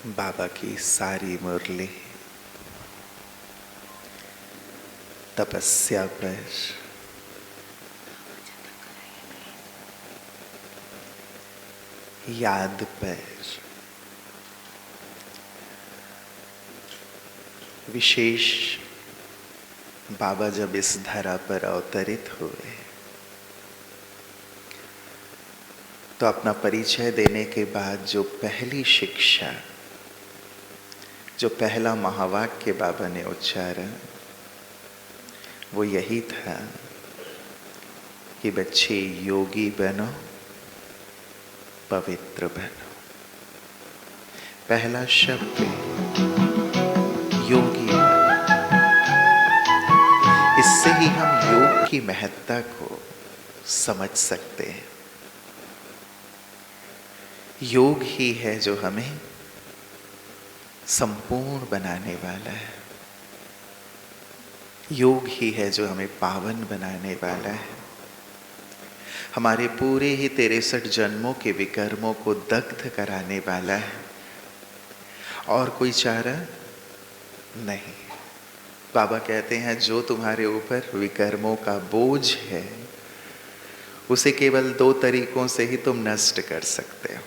बाबा की सारी मुरली तपस्या पर, याद पर, विशेष बाबा जब इस धरा पर अवतरित हुए तो अपना परिचय देने के बाद जो पहली शिक्षा, जो पहला महावाक्य बाबा ने उच्चारा वो यही था कि बच्चे योगी बनो, पवित्र बनो। पहला शब्द योगी बनो। इससे ही हम योग की महत्ता को समझ सकते हैं। योग ही है जो हमें संपूर्ण बनाने वाला है। योग ही है जो हमें पावन बनाने वाला है। हमारे पूरे ही 63 जन्मों के विकर्मों को दग्ध कराने वाला है और कोई चारा नहीं। बाबा कहते हैं जो तुम्हारे ऊपर विकर्मों का बोझ है उसे केवल 2 तरीकों से ही तुम नष्ट कर सकते हो,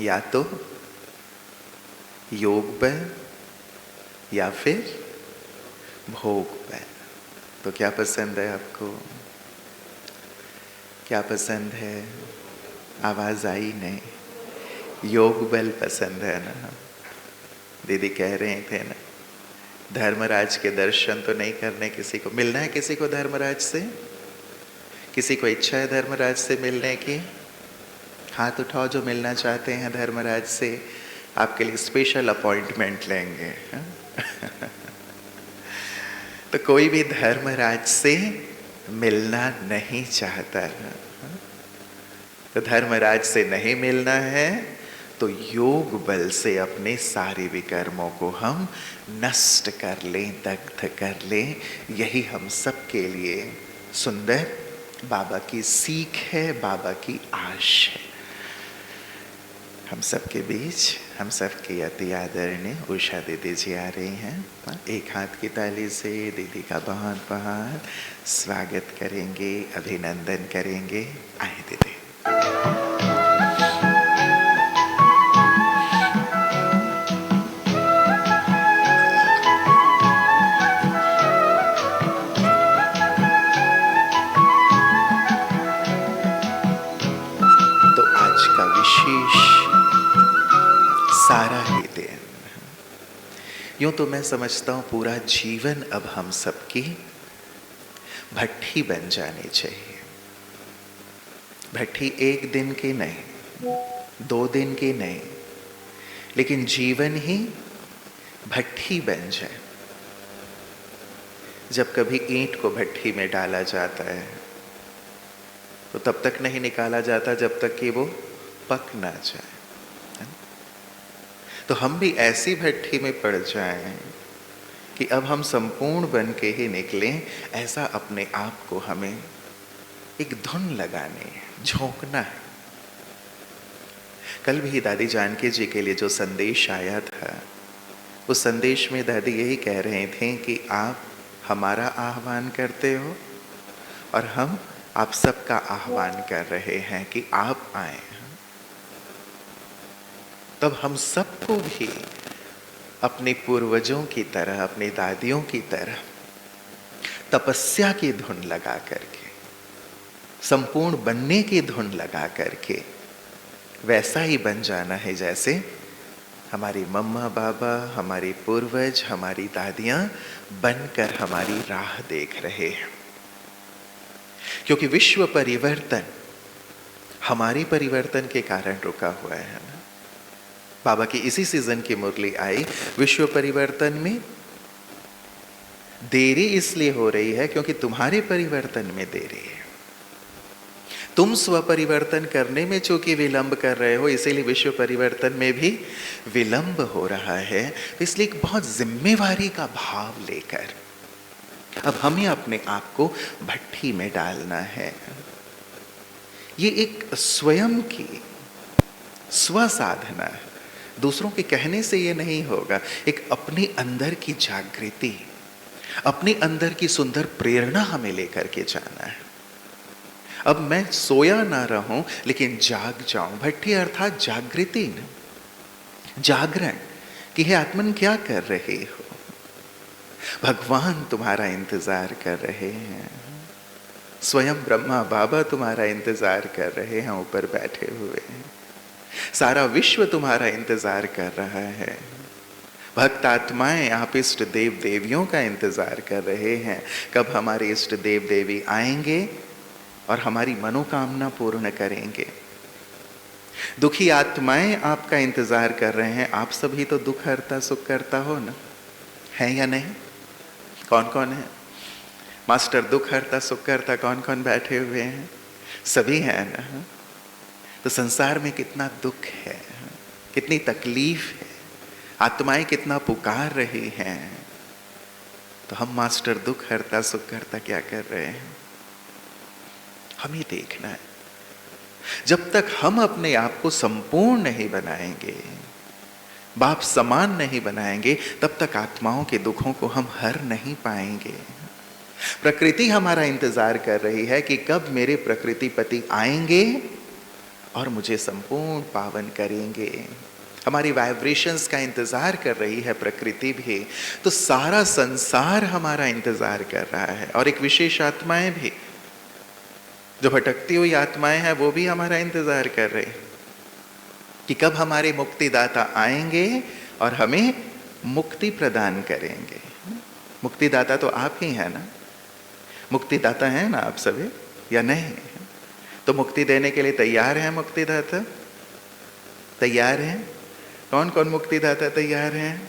या तो योग बल या फिर भोग बल। तो क्या पसंद है आपको? क्या पसंद है? आवाज आई नहीं? योग बल पसंद है ना? दीदी कह रहे थे ना, धर्मराज के दर्शन तो नहीं करने किसी को। मिलना है किसी को धर्मराज से? किसी को इच्छा है धर्मराज से मिलने की? हाथ उठाओ जो मिलना चाहते हैं धर्मराज से। आपके लिए स्पेशल अपॉइंटमेंट लेंगे। तो कोई भी धर्मराज से मिलना नहीं चाहता है, तो धर्मराज से नहीं मिलना है तो योग बल से अपने सारे विकर्मों को हम नष्ट कर लें, दग्ध कर लें। यही हम सब के लिए सुंदर बाबा की सीख है, बाबा की आश है। हम सब के बीच हम सब की अति आदरणीय उषा दीदी जी आ रही हैं। एक हाथ की ताली से दीदी का बहुत बहुत स्वागत करेंगे, अभिनंदन करेंगे। आए दीदी। तो आज का विशेष सारा ही दिन, यूं तो मैं समझता हूं पूरा जीवन अब हम सबकी भट्ठी बन जानी चाहिए। भट्ठी 1 दिन की नहीं, 2 दिन की नहीं, लेकिन जीवन ही भट्ठी बन जाए। जब कभी ईंट को भट्ठी में डाला जाता है तो तब तक नहीं निकाला जाता जब तक कि वो पक ना जाए। तो हम भी ऐसी भट्ठी में पड़ जाएं कि अब हम संपूर्ण बन के ही निकलें। ऐसा अपने आप को हमें एक धुन लगानी है, झोंकना है। कल भी दादी जानकी जी के लिए जो संदेश आया था, उस संदेश में दादी यही कह रहे थे कि आप हमारा आह्वान करते हो और हम आप सबका आह्वान कर रहे हैं कि आप आए। तब हम सबको भी अपने पूर्वजों की तरह, अपनी दादियों की तरह तपस्या की धुन लगा करके, संपूर्ण बनने की धुन लगा करके वैसा ही बन जाना है जैसे हमारी मम्मा बाबा, हमारी पूर्वज, हमारी दादियां बनकर हमारी राह देख रहे हैं। क्योंकि विश्व परिवर्तन हमारी परिवर्तन के कारण रुका हुआ है ना। बाबा की इसी सीजन की मुरली आई, विश्व परिवर्तन में देरी इसलिए हो रही है क्योंकि तुम्हारे परिवर्तन में देरी है। तुम स्व परिवर्तन करने में चूंकि विलंब कर रहे हो, इसीलिए विश्व परिवर्तन में भी विलंब हो रहा है। तो इसलिए एक बहुत जिम्मेवारी का भाव लेकर अब हमें अपने आप को भट्ठी में डालना है। ये एक स्वयं की स्व साधना है। दूसरों के कहने से ये नहीं होगा, एक अपने अंदर की जागृति, अपने अंदर की सुंदर प्रेरणा हमें लेकर के जाना है। अब मैं सोया ना रहूं लेकिन जाग जाऊं, भट्ठी अर्थात जागृति, जागरण कि हे आत्मन क्या कर रहे हो, भगवान तुम्हारा इंतजार कर रहे हैं, स्वयं ब्रह्मा बाबा तुम्हारा इंतजार कर रहे हैं, ऊपर बैठे हुए हैं, सारा विश्व तुम्हारा इंतजार कर रहा है। भक्त आत्माएं, आप इष्ट देव देवियों का इंतजार कर रहे हैं, कब हमारे इष्ट देव देवी आएंगे और हमारी मनोकामना पूर्ण करेंगे। दुखी आत्माएं आपका इंतजार कर रहे हैं, आप सभी तो दुख हरता सुख करता हो ना, है या नहीं? कौन कौन है? मास्टर दुख हरता सुख करता कौन कौन बैठे हुए हैं? सभी हैं ना। तो संसार में कितना दुख है, कितनी तकलीफ है, आत्माएं कितना पुकार रही हैं, तो हम मास्टर दुख हरता सुख करता क्या कर रहे हैं? हमें देखना है। जब तक हम अपने आप को संपूर्ण नहीं बनाएंगे, बाप समान नहीं बनाएंगे, तब तक आत्माओं के दुखों को हम हर नहीं पाएंगे। प्रकृति हमारा इंतजार कर रही है कि कब मेरे प्रकृति पति आएंगे और मुझे संपूर्ण पावन करेंगे। हमारी वाइब्रेशंस का इंतजार कर रही है प्रकृति भी, तो सारा संसार हमारा इंतजार कर रहा है। और एक विशेष आत्माएं भी, जो भटकती हुई आत्माएं हैं, वो भी हमारा इंतजार कर रही है कि कब हमारे मुक्तिदाता आएंगे और हमें मुक्ति प्रदान करेंगे। मुक्तिदाता तो आप ही हैं ना, मुक्तिदाता हैं ना आप सभी, या नहीं? तो मुक्ति देने के लिए तैयार हैं मुक्तिदाता? तैयार हैं? कौन कौन मुक्तिदाता तैयार हैं?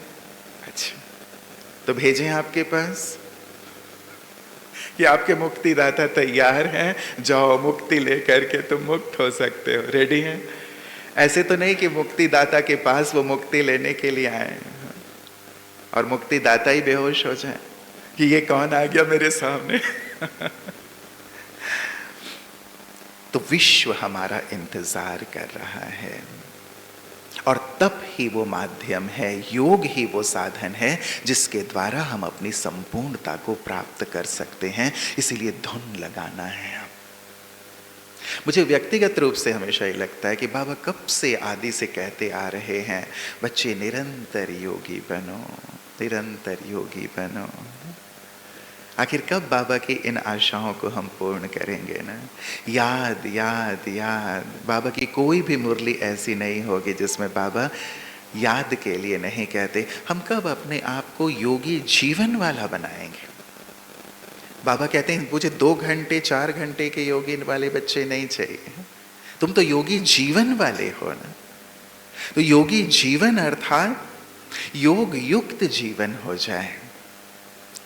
अच्छा, तो भेजें आपके पास कि आपके मुक्तिदाता तैयार हैं, जाओ मुक्ति लेकर के तुम मुक्त हो सकते हो। रेडी हैं? ऐसे तो नहीं कि मुक्तिदाता के पास वो मुक्ति लेने के लिए आए और मुक्तिदाता ही बेहोश हो जाए कि ये कौन आ गया मेरे सामने। तो विश्व हमारा इंतजार कर रहा है, और तब ही वो माध्यम है, योग ही वो साधन है जिसके द्वारा हम अपनी संपूर्णता को प्राप्त कर सकते हैं। इसीलिए धुन लगाना है। मुझे व्यक्तिगत रूप से हमेशा ये लगता है कि बाबा कब से आदि से कहते आ रहे हैं, बच्चे निरंतर योगी बनो, निरंतर योगी बनो। आखिर कब बाबा की इन आशाओं को हम पूर्ण करेंगे ना? याद याद याद। बाबा की कोई भी मुरली ऐसी नहीं होगी जिसमें बाबा याद के लिए नहीं कहते। हम कब अपने आप को योगी जीवन वाला बनाएंगे? बाबा कहते हैं मुझे 2 घंटे 4 घंटे के योगी वाले बच्चे नहीं चाहिए, तुम तो योगी जीवन वाले हो ना। तो योगी जीवन अर्थात योग युक्त जीवन हो जाए।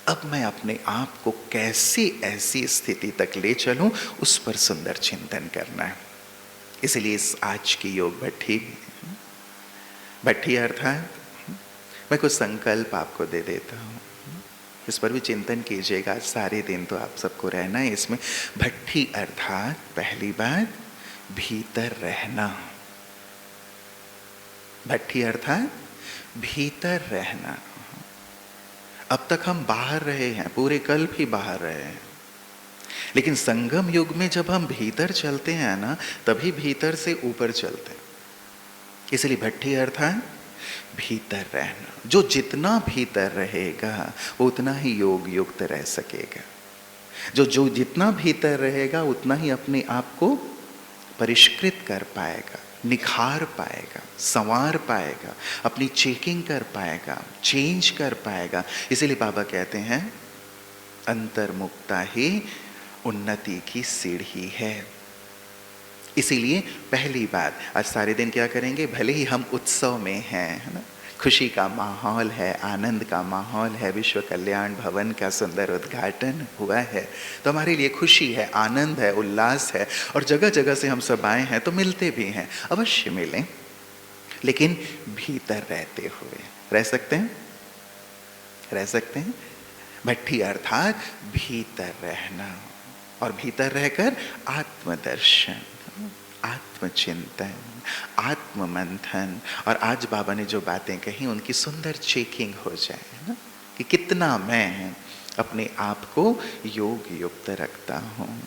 अब मैं अपने आप को कैसी ऐसी स्थिति तक ले चलूं, उस पर सुंदर चिंतन करना है। इसलिए इस आज की योग भट्ठी अर्थात मैं कुछ संकल्प आपको दे देता हूं, इस पर भी चिंतन कीजिएगा। सारे दिन तो आप सबको रहना है इसमें। भट्ठी अर्थात पहली बात भीतर रहना। भट्ठी अर्थात भीतर रहना। अब तक हम बाहर रहे हैं, पूरे कल्प ही बाहर रहे हैं, लेकिन संगम युग में जब हम भीतर चलते हैं ना, तभी भीतर से ऊपर चलते हैं। इसलिए भट्ठी अर्थात भीतर रहना। जो जितना भीतर रहेगा वो उतना ही योग युक्त रह सकेगा। जो जितना भीतर रहेगा उतना ही अपने आप को परिष्कृत कर पाएगा, निखार पाएगा, संवार पाएगा, अपनी चेकिंग कर पाएगा, चेंज कर पाएगा। इसीलिए बाबा कहते हैं अंतर्मुक्ता ही उन्नति की सीढ़ी है। इसीलिए पहली बात, आज सारे दिन क्या करेंगे? भले ही हम उत्सव में हैं, है ना, खुशी का माहौल है, आनंद का माहौल है, विश्व कल्याण भवन का सुंदर उद्घाटन हुआ है, तो हमारे लिए खुशी है, आनंद है, उल्लास है, और जगह जगह से हम सब आए हैं तो मिलते भी हैं। अवश्य मिलें, लेकिन भीतर रहते हुए। रह सकते हैं? रह सकते हैं। भट्ठी अर्थात भीतर रहना, और भीतर रहकर आत्मदर्शन, आत्म आत्मचिंतन, आत्म मंथन, और आज बाबा ने जो बातें कही उनकी सुंदर चेकिंग हो जाए ना, कि कितना मैं अपने आप को योग युक्त रखता हूँ,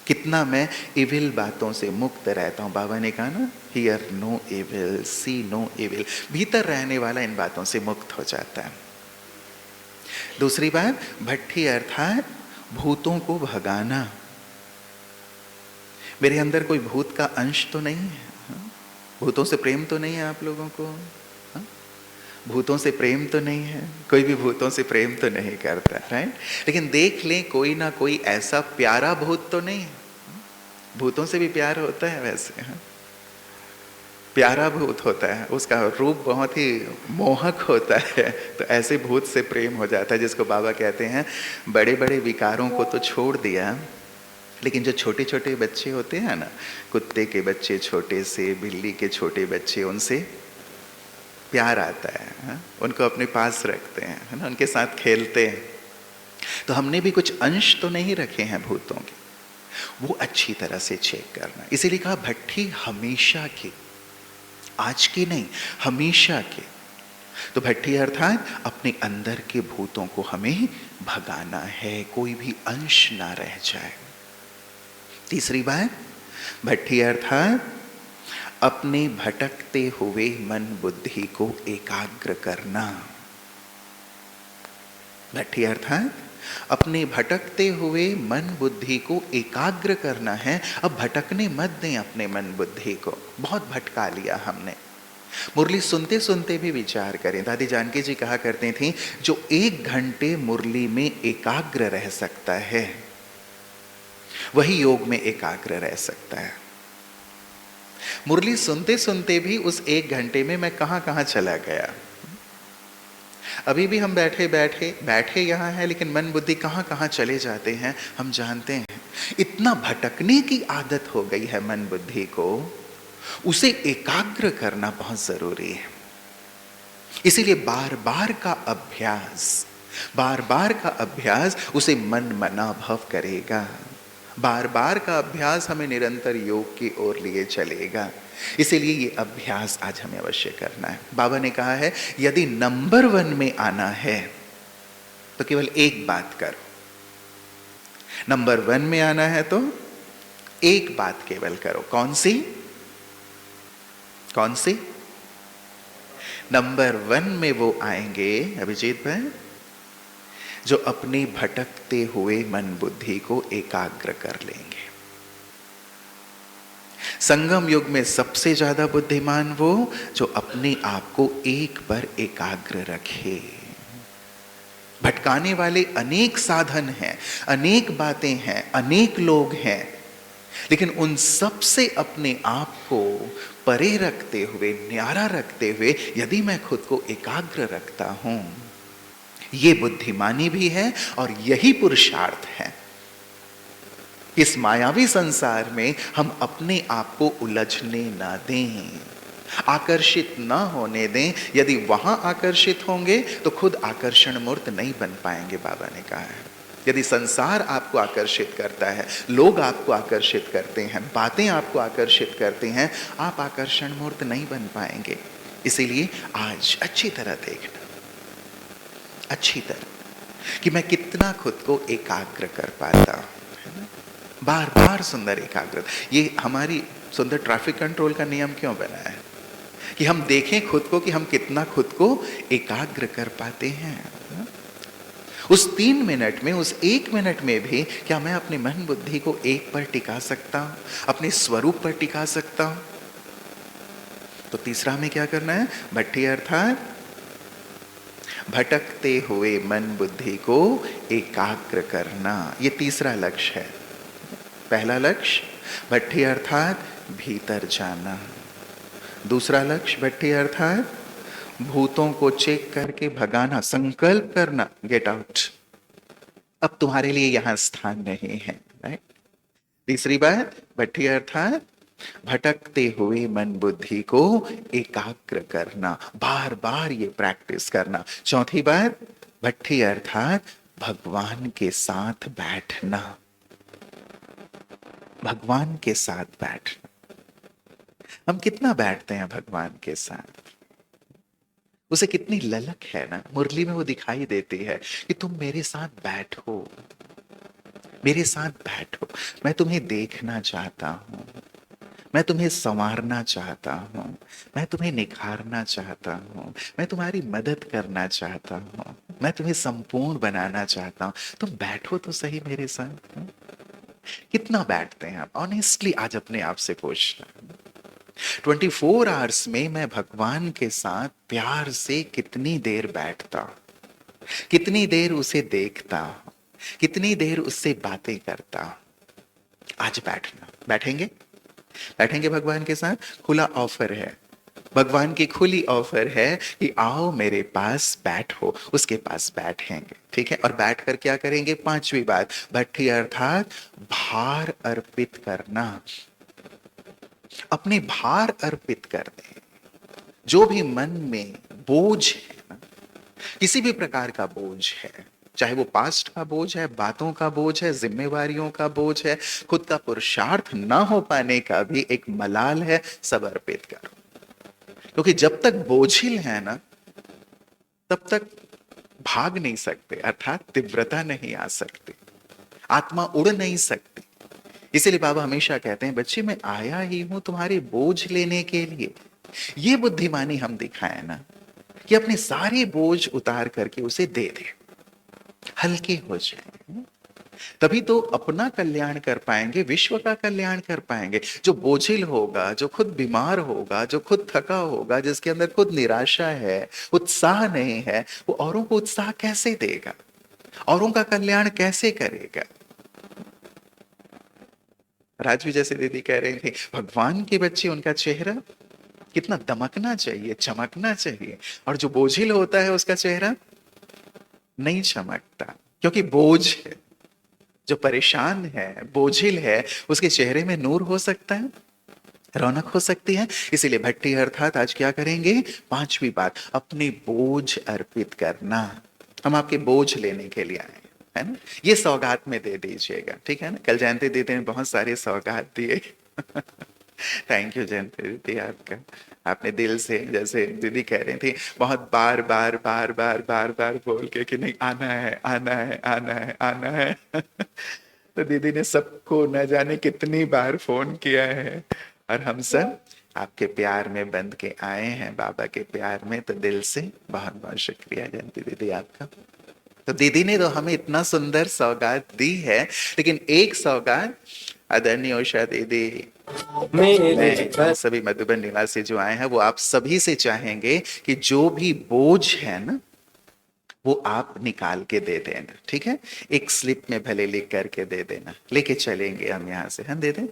कितना मैं इविल बातों से मुक्त रहता हूँ। बाबा ने कहा ना, hear no evil, see no evil, भीतर रहने वाला इन बातों से मुक्त हो जाता है। दूसरी बात, भट्ठी अर्थात भूतों को भगाना। मेरे अंदर कोई भूत का अंश तो नहीं है, भूतों से प्रेम तो नहीं है आप लोगों को, भूतों से प्रेम तो नहीं है, कोई भी भूतों से प्रेम तो नहीं करता, राइट। लेकिन देख लें कोई ना कोई ऐसा प्यारा भूत तो नहीं है, भूतों से भी प्यार होता है वैसे, प्यारा भूत होता है, उसका रूप बहुत ही मोहक होता है, तो ऐसे भूत से प्रेम हो जाता है, जिसको बाबा कहते हैं बड़े बड़े विकारों को तो छोड़ दिया, लेकिन जो छोटे छोटे बच्चे होते हैं ना, कुत्ते के बच्चे छोटे से, बिल्ली के छोटे बच्चे, उनसे प्यार आता है, उनको अपने पास रखते हैं, है ना, उनके साथ खेलते हैं। तो हमने भी कुछ अंश तो नहीं रखे हैं भूतों के, वो अच्छी तरह से चेक करना। इसीलिए कहा भट्ठी हमेशा की, आज की नहीं, हमेशा की। तो भट्ठी अर्थात अपने अंदर के भूतों को हमें भगाना है, कोई भी अंश ना रह जाए। तीसरी बात, भट्ठी अर्थात अपने भटकते हुए मन बुद्धि को एकाग्र करना। भट्ठी अर्थात अपने भटकते हुए मन बुद्धि को एकाग्र करना है। अब भटकने मत दें अपने मन बुद्धि को, बहुत भटका लिया हमने। मुरली सुनते सुनते भी विचार करें। दादी जानकी जी कहा करती थी, जो 1 घंटे मुरली में एकाग्र रह सकता है वही योग में एकाग्र रह सकता है। मुरली सुनते सुनते भी उस 1 घंटे में मैं कहां कहां चला गया। अभी भी हम बैठे यहाँ हैं, लेकिन मन बुद्धि कहां कहां चले जाते हैं हम जानते हैं। इतना भटकने की आदत हो गई है मन बुद्धि को, उसे एकाग्र करना बहुत जरूरी है। इसीलिए बार बार का अभ्यास उसे मन मना भव करेगा। बार बार का अभ्यास हमें निरंतर योग की ओर लिए चलेगा। इसीलिए ये अभ्यास आज हमें अवश्य करना है। बाबा ने कहा है, यदि नंबर 1 में आना है तो केवल एक बात करो। नंबर 1 में आना है तो एक बात केवल करो। कौन सी? नंबर 1 में वो आएंगे अभिजीत भाई, जो अपनी भटकते हुए मन बुद्धि को एकाग्र कर लेंगे। संगम युग में सबसे ज्यादा बुद्धिमान वो जो अपने आप को एक पर एकाग्र रखे। भटकाने वाले अनेक साधन हैं, अनेक बातें हैं, अनेक लोग हैं, लेकिन उन सब से अपने आप को परे रखते हुए, न्यारा रखते हुए यदि मैं खुद को एकाग्र रखता हूं, ये बुद्धिमानी भी है और यही पुरुषार्थ है। इस मायावी संसार में हम अपने आप को उलझने ना दें, आकर्षित ना होने दें। यदि वहां आकर्षित होंगे तो खुद आकर्षण मूर्त नहीं बन पाएंगे। बाबा ने कहा है, यदि संसार आपको आकर्षित करता है, लोग आपको आकर्षित करते हैं, बातें आपको आकर्षित करते हैं, आप आकर्षण मूर्त नहीं बन पाएंगे। इसीलिए आज अच्छी तरह देखना, अच्छी तरह, कि मैं कितना खुद को एकाग्र कर पाता हूं, है ना? बार बार सुंदर एकाग्रता। ये हमारी सुंदर ट्रैफिक कंट्रोल का नियम क्यों बना है, कि हम देखें खुद को कि हम कितना खुद को एकाग्र कर पाते हैं। उस 3 मिनट में, उस 1 मिनट में भी क्या मैं अपने मन बुद्धि को एक पर टिका सकता हूं, अपने स्वरूप पर टिका सकता हूं? तो तीसरा में क्या करना है? भट्ठी अर्थात भटकते हुए मन बुद्धि को एकाग्र करना। ये तीसरा लक्ष्य है। पहला लक्ष्य भट्ठी अर्थात भीतर जाना। दूसरा लक्ष्य भट्ठी अर्थात भूतों को चेक करके भगाना, संकल्प करना, गेट आउट, अब तुम्हारे लिए यहां स्थान नहीं है, राइट। तीसरी बात, भट्ठी अर्थात भटकते हुए मन बुद्धि को एकाग्र करना, बार बार ये प्रैक्टिस करना। चौथी बात, भट्ठी अर्थात भगवान के साथ बैठना, भगवान के साथ बैठना। हम कितना बैठते हैं भगवान के साथ, उसे कितनी ललक है ना, मुरली में वो दिखाई देती है कि तुम मेरे साथ बैठो, मेरे साथ बैठो, मैं तुम्हें देखना चाहता हूँ, मैं तुम्हें संवारना चाहता हूँ, मैं तुम्हें निखारना चाहता हूँ, मैं तुम्हारी मदद करना चाहता हूँ, मैं तुम्हें संपूर्ण बनाना चाहता हूँ, तुम बैठो तो सही मेरे साथ। कितना बैठते हैं आप ऑनेस्टली, आज अपने आप से पूछना। 24 आवर्स में मैं भगवान के साथ प्यार से कितनी देर बैठता हूं, कितनी देर उसे देखता हूं, कितनी देर उससे बातें करता हूं। आज बैठना, बैठेंगे, बैठेंगे भगवान के साथ। खुला ऑफर है, भगवान की खुली ऑफर है कि आओ मेरे पास बैठो, उसके पास बैठेंगे, ठीक है। और बैठकर क्या करेंगे? पांचवी बात, भट्ठी अर्थात भार अर्पित करना, अपने भार अर्पित कर दें। जो भी मन में बोझ है ना, किसी भी प्रकार का बोझ है, चाहे वो पास्ट का बोझ है, बातों का बोझ है, जिम्मेवारियों का बोझ है, खुद का पुरुषार्थ ना हो पाने का भी एक मलाल है, सब अर्पित करो। क्योंकि जब तक बोझिल है ना, तब तक भाग नहीं सकते, अर्थात तीव्रता नहीं आ सकती, आत्मा उड़ नहीं सकती। इसीलिए बाबा हमेशा कहते हैं, बच्चे मैं आया ही हूं तुम्हारे बोझ लेने के लिए। ये बुद्धिमानी हम दिखाएं ना, कि अपने सारे बोझ उतार करके उसे दे दे, हल्के हो जाए, तभी तो अपना कल्याण कर पाएंगे, विश्व का कल्याण कर पाएंगे। जो बोझिल होगा, जो खुद बीमार होगा, जो खुद थका होगा, जिसके अंदर खुद निराशा है, उत्साह नहीं है, वो औरों को उत्साह कैसे देगा, औरों का कल्याण कैसे करेगा? राजवी जैसे दीदी कह रही थी, भगवान के बच्चे, उनका चेहरा कितना दमकना चाहिए, चमकना चाहिए, और जो बोझिल होता है उसका चेहरा नहीं चमकता, क्योंकि बोझ है। जो परेशान है, बोझिल है, उसके चेहरे में नूर हो सकता है, रौनक हो सकती है। इसीलिए भट्टी अर्थात आज क्या करेंगे? पांचवी बात, अपने बोझ अर्पित करना। हम आपके बोझ लेने के लिए आए, है ना। ये सौगात में दे दीजिएगा, ठीक है ना। कल जयंती दीदी ने बहुत सारे सौगात दिए। थैंक यू जयंती दीदी आपका, आपने दिल से, जैसे दीदी कह रही थी, बहुत बार बार बार बार बार बार बोल के कि नहीं आना है, आना है, आना है, आना है। तो दीदी ने सबको न जाने कितनी बार फोन किया है, और हम सब आपके प्यार में बंध के आए हैं, बाबा के प्यार में। तो दिल से बहुत बहुत शुक्रिया जयंती दीदी आपका। तो दीदी ने तो हमें इतना सुंदर सौगात दी है, लेकिन एक सौगात आदरणीय उषा दीदी, मैं, हम सभी मधुबन निवासी जो आए हैं, वो आप सभी से चाहेंगे कि जो भी बोझ है ना, वो आप निकाल के दे देना, ठीक है। एक स्लिप में भले लिख करके दे देना, लेके चलेंगे हम यहाँ से, हम दे दें।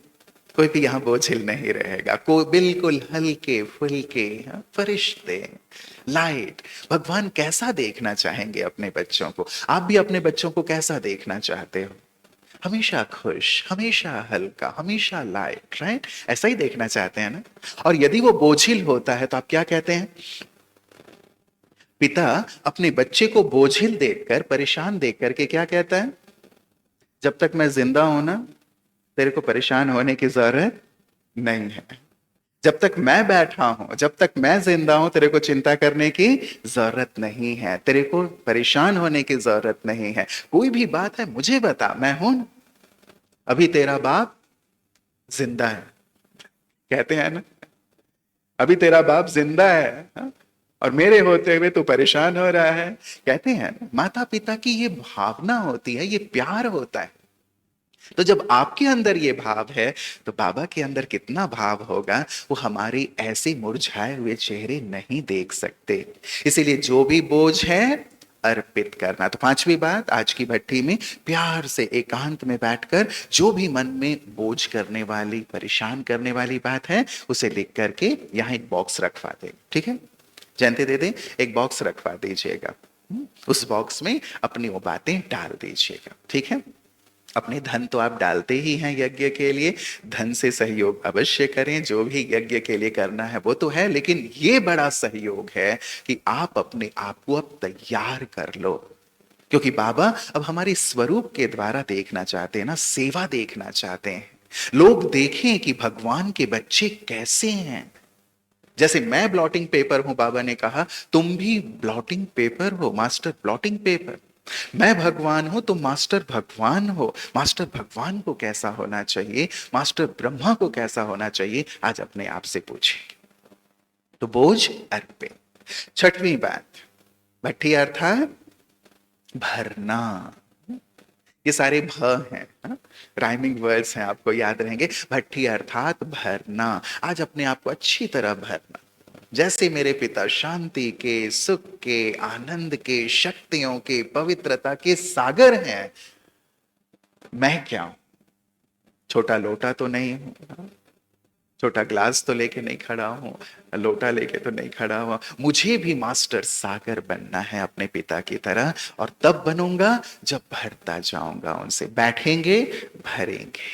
कोई भी यहाँ बोझिल नहीं रहेगा, कोई बिल्कुल हल्के फुल्के, हाँ, फरिश्ते, लाइट। भगवान कैसा देखना चाहेंगे अपने बच्चों को? आप भी अपने बच्चों को कैसा देखना चाहते हो? हमेशा खुश, हमेशा हल्का, हमेशा लाइट, राइट? ऐसा ही देखना चाहते हैं ना। और यदि वो बोझिल होता है तो आप क्या कहते हैं? पिता अपने बच्चे को बोझिल देखकर, परेशान देख करके क्या कहता है? जब तक मैं जिंदा हूं ना, तेरे को परेशान होने की जरूरत नहीं है। जब तक मैं बैठा हूं, जब तक मैं जिंदा हूं, तेरे को चिंता करने की जरूरत नहीं है, तेरे को परेशान होने की जरूरत नहीं है। कोई भी बात है मुझे बता, मैं हूं ना। अभी तेरा बाप जिंदा है, कहते हैं ना, अभी तेरा बाप जिंदा है, हा? और मेरे होते हुए तू परेशान हो रहा है। कहते हैं ना, माता पिता की ये भावना होती है, ये प्यार होता है। तो जब आपके अंदर ये भाव है, तो बाबा के अंदर कितना भाव होगा, वो हमारे ऐसे मुरझाए हुए चेहरे नहीं देख सकते। इसीलिए जो भी बोझ है अर्पित करना। तो पांचवी बात आज की भट्टी में, प्यार से एकांत में बैठकर जो भी मन में बोझ करने वाली, परेशान करने वाली बात है, उसे लिख करके यहाँ एक बॉक्स रखवा दे, ठीक है। जयंती दे दे, एक बॉक्स रखवा दीजिएगा। उस बॉक्स में अपनी वो बातें डाल दीजिएगा, ठीक है। अपने धन तो आप डालते ही हैं यज्ञ के लिए, धन से सहयोग अवश्य करें, जो भी यज्ञ के लिए करना है वो तो है, लेकिन ये बड़ा सहयोग है कि आप अपने आप को अब तैयार कर लो। क्योंकि बाबा अब हमारे स्वरूप के द्वारा देखना चाहते हैं ना, सेवा देखना चाहते हैं। लोग देखें कि भगवान के बच्चे कैसे हैं। जैसे मैं ब्लॉटिंग पेपर हूं, बाबा ने कहा तुम भी ब्लॉटिंग पेपर हो, मास्टर ब्लॉटिंग पेपर। मैं भगवान हूं, तुम मास्टर भगवान हो। मास्टर भगवान को कैसा होना चाहिए, मास्टर ब्रह्मा को कैसा होना चाहिए, आज अपने आप से पूछेंगे। तो बोझ अर्पित। छठवीं बात, भट्ठी अर्थात भरना। ये सारे भ हैं, राइमिंग वर्ड्स हैं, आपको याद रहेंगे। भट्ठी अर्थात भरना। आज अपने आप को अच्छी तरह भरना। जैसे मेरे पिता शांति के, सुख के, आनंद के, शक्तियों के, पवित्रता के सागर हैं, मैं क्या हूं? छोटा लोटा तो नहीं हूं, छोटा ग्लास तो लेके नहीं खड़ा हूं, लोटा लेके तो नहीं खड़ा हुआ। मुझे भी मास्टर सागर बनना है अपने पिता की तरह, और तब बनूंगा जब भरता जाऊंगा उनसे। बैठेंगे भरेंगे।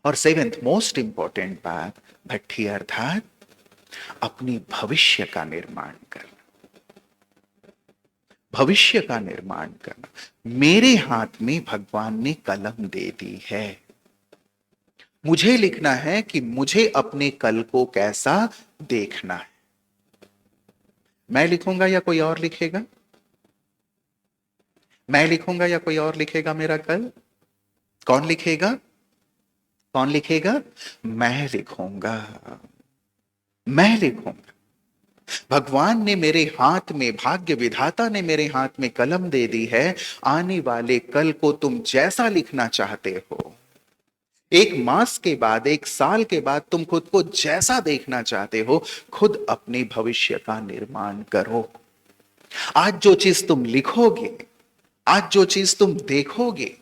और सेवेंथ मोस्ट इंपॉर्टेंट बात, भट्ठी अर्थात अपनी भविष्य का निर्माण करना। भविष्य का निर्माण करना। मेरे हाथ में भगवान ने कलम दे दी है। मुझे लिखना है कि मुझे अपने कल को कैसा देखना है। मैं लिखूंगा या कोई और लिखेगा? मैं लिखूंगा या कोई और लिखेगा मेरा कल? कौन लिखेगा? कौन लिखेगा? मैं लिखूंगा। मैं लिखूंगा। भगवान ने मेरे हाथ में, भाग्य विधाता ने मेरे हाथ में कलम दे दी है। आने वाले कल को तुम जैसा लिखना चाहते हो, एक मास के बाद, एक साल के बाद तुम खुद को जैसा देखना चाहते हो, खुद अपने भविष्य का निर्माण करो। आज जो चीज तुम लिखोगे, आज जो चीज तुम देखोगे,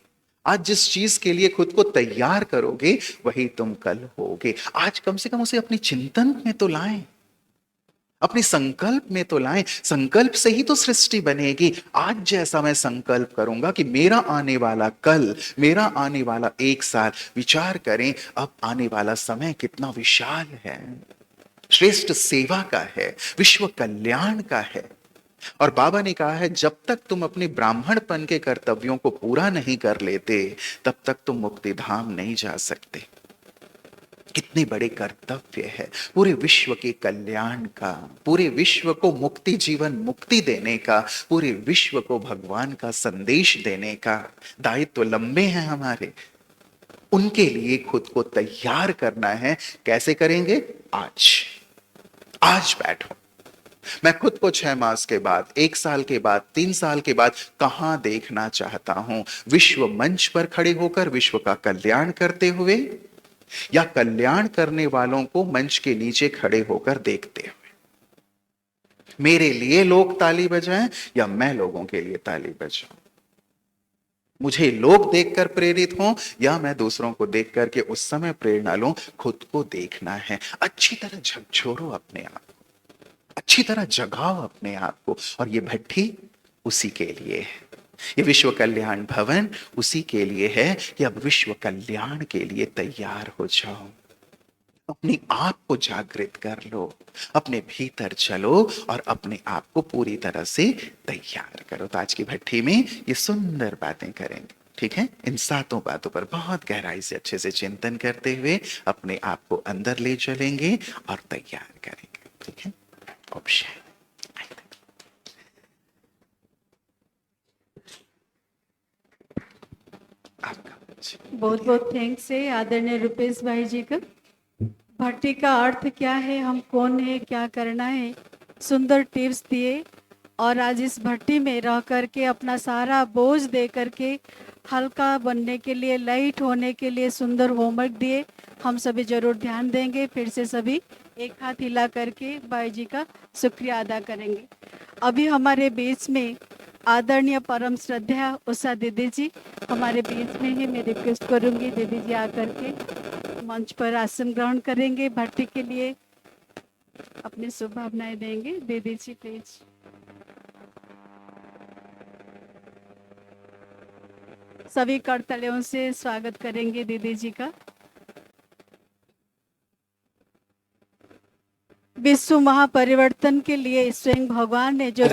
आज जिस चीज के लिए खुद को तैयार करोगे, वही तुम कल होगे। आज कम से कम उसे अपनी चिंतन में तो लाएं, अपने संकल्प में तो लाएं। संकल्प से ही तो सृष्टि बनेगी। आज जैसा मैं संकल्प करूंगा कि मेरा आने वाला कल, मेरा आने वाला एक साल, विचार करें अब आने वाला समय कितना विशाल है, श्रेष्ठ सेवा का है, विश्व कल्याण का है। और बाबा ने कहा है जब तक तुम अपने ब्राह्मणपन के कर्तव्यों को पूरा नहीं कर लेते, तब तक तुम मुक्ति धाम नहीं जा सकते। कितने बड़े कर्तव्य है पूरे विश्व के कल्याण का, पूरे विश्व को मुक्ति, जीवन मुक्ति देने का, पूरे विश्व को भगवान का संदेश देने का दायित्व लंबे हैं हमारे। उनके लिए खुद को तैयार करना है। कैसे करेंगे? आज बैठो। मैं खुद को 6 मास के बाद, 1 साल के बाद, 3 साल के बाद कहां देखना चाहता हूं? विश्व मंच पर खड़े होकर विश्व का कल्याण करते हुए, या कल्याण करने वालों को मंच के नीचे खड़े होकर देखते हुए? मेरे लिए लोग ताली बजाएं या मैं लोगों के लिए ताली बजाऊं? मुझे लोग देखकर प्रेरित हों या मैं दूसरों को देख करके उस समय प्रेरणा लूं? खुद को देखना है। अच्छी तरह झकझोरो अपने आप को, अच्छी तरह जगाओ अपने आप को। और ये भट्ठी उसी के लिए है, ये विश्व कल्याण भवन उसी के लिए है कि अब विश्व कल्याण के लिए तैयार हो जाओ। अपने आप को जागृत कर लो, अपने भीतर चलो और अपने आप को पूरी तरह से तैयार करो। तो आज की भट्ठी में ये सुंदर बातें करेंगे, ठीक है? इन 7 बातों पर बहुत गहराई से अच्छे से चिंतन करते हुए अपने आप को अंदर ले चलेंगे और तैयार करेंगे, ठीक है? ऑप्शन आपका। बहुत बहुत थैंक्स है आदरणीय रूपेश भाई जी का। भट्टी का अर्थ क्या है, हम कौन है, क्या करना है, सुंदर टिप्स दिए। और आज इस भट्टी में रह करके अपना सारा बोझ दे करके हल्का बनने के लिए, लाइट होने के लिए सुंदर होमवर्क दिए। हम सभी जरूर ध्यान देंगे। फिर से सभी एक हाथ हिला करके भाई जी का शुक्रिया अदा करेंगे। अभी हमारे बीच में आदरणीय परम श्रद्धा उषा दीदी जी हमारे बीच में ही। मैं रिक्वेस्ट करूंगी दीदी जी आकर के मंच पर आसन ग्रहण करेंगे। भट्टी के लिए अपनी शुभकामनाएं देंगे। दीदी जी प्लीज। सभी करतालियों से स्वागत करेंगे दीदी जी का। विश्व महापरिवर्तन के लिए स्वयं भगवान ने जो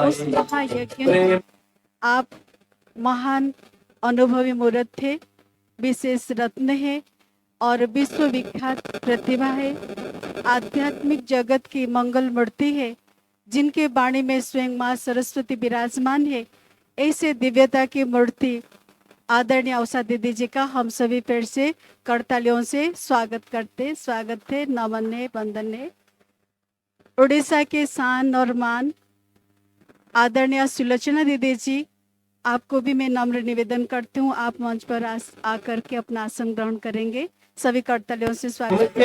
उस महायज्ञ आप महान अनुभवी मूर्त थे, विशेष रत्न है और विश्वविख्यात प्रतिभा है। आध्यात्मिक जगत की मंगल मूर्ति है, जिनके वाणी में स्वयं माँ सरस्वती विराजमान है। ऐसे दिव्यता की मूर्ति आदरणीय उषा दीदी जी का हम सभी फिर से करतालियों से स्वागत है, नमन है, वंदन है। उड़ीसा के शान और मान आदरणीय सुलोचना दीदी जी, आपको भी मैं नम्र निवेदन करती हूँ, आप मंच पर आकर के अपना आसन ग्रहण करेंगे। सभी करतालियों से स्वागत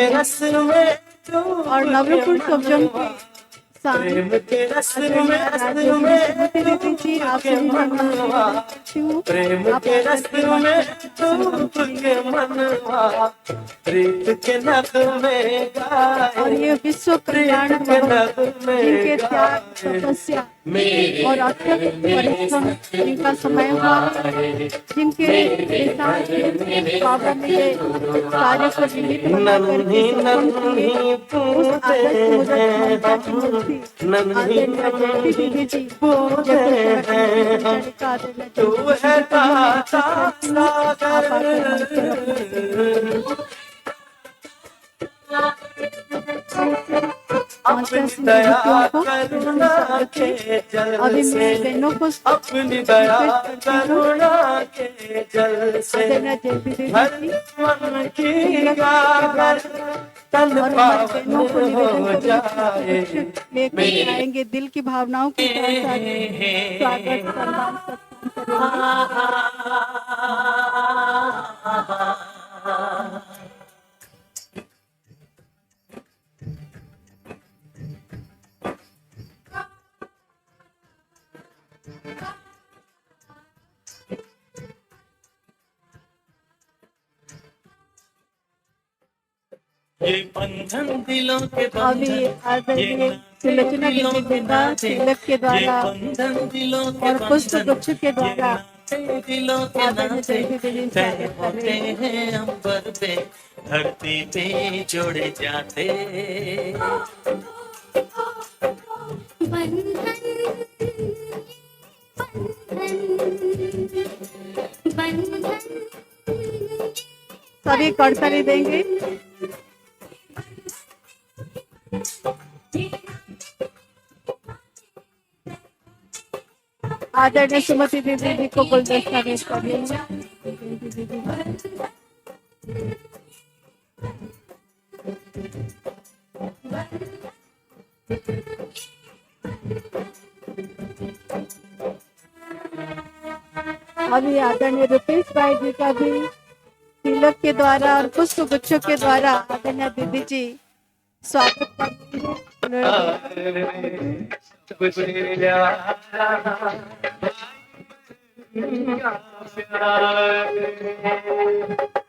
और नवरंगपुर सबजन के शान दीदी जी, आप सभी मैं नम्र निवेदन करती हूँ, आप आकर के मंच पर प्रीत के नगमे गाए और ये विश्व कल्याण जिनके त्याग, तपस्या और अत्यंत परिश्रम जिनका समय हुआ, जिनके बाबा ने ये कार्य को निमित्त बना करके संपन्न किए, उस आदर्श मुझे की मूर्ति आदरणीय जयंती दीदी जी तू है दाता सागर अपनी दया करुणा के जल से अपनी दया करुणा के जल से हर मन की गागर तन पावन हो जाए। लेकर आएंगे दिल की भावनाओं के साथ स्वागत सम्मान सत्कार करेंगे। ये बंधन दिलों के अभी आदरणीय सुलोचना दीदी का तिलक के द्वारा और पुष्प गुच्छ के द्वारा दिलों के नाते तय होते हैं अंबर पे, धरती पे जोड़े जाते। सभी करताली देंगे। आदरणीय सुमति दीदी को गुलदस्ता पेश करेंगे। अभी आदरणीय रुपेश भाई जी का भी तिलक के द्वारा और पुष्प गुच्छों के द्वारा आदरणीय दीदी जी स्वागत करते हैं।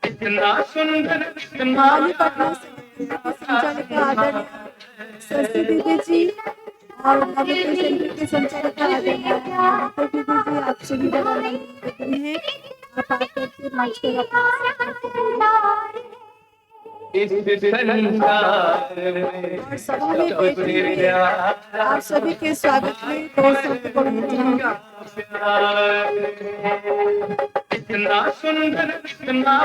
इतना सुंदर संचालिका आदरणीय सरस्वती दीदी जी और नवरत्न सेंटर के संचालिका आदरणीय दीदी जी, आप सभी हैं, आप आकर के मंच पर और सभा में बैठे आप सभी के स्वागत में दो शब्द बोलूंगा। इतना सुंदर इतना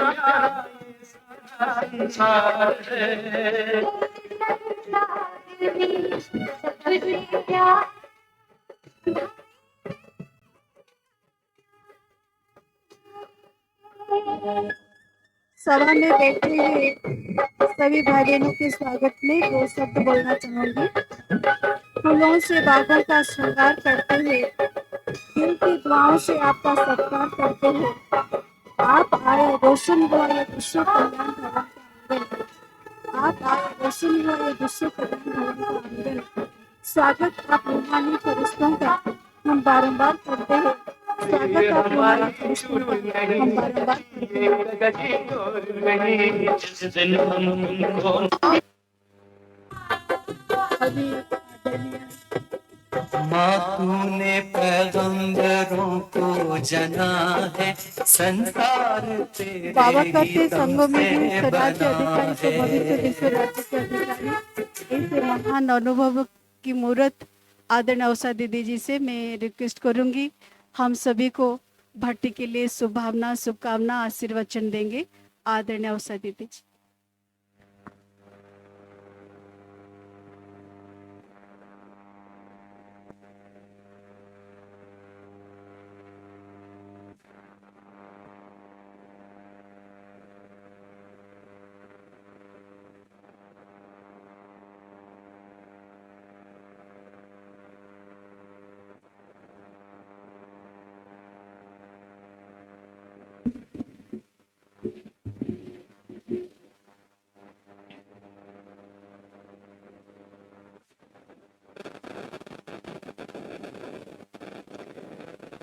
संसार है। सभा में बैठे हुए सभी भाई बहनों के स्वागत में दो शब्द बोलना चाहूंगी। फूलों से बागों का श्रृंगार करते हुए, दिल की दुआओं से आपका सत्कार करते हुए आप आए रोशन हुआ ये विश्व कल्याण भवन का आंगन। आप आए रोशन हुआ ये विश्व कल्याण भवन का आंगन। स्वागत आप रूहानी फरिश्तों का हम बारंबार करते हैं। स्वागत आप रूहानी फरिश्तों का हम बारंबार करते हैं। अभी माँ तूने पैगंबरों को जना है, संसार तेरे बाबा करते संगों में भी से राज्य बना अधिकारी को भविष्य विश्व राज्य के अधिकारी ऐसे महान अनुभव की मूर्त आदरणीय उषा दीदी जी से मैं रिक्वेस्ट करूंगी हम सभी को भट्टी के लिए शुभभावना शुभकामना आशीर्वचन देंगे। आदरणीय अवसर दीदी जी।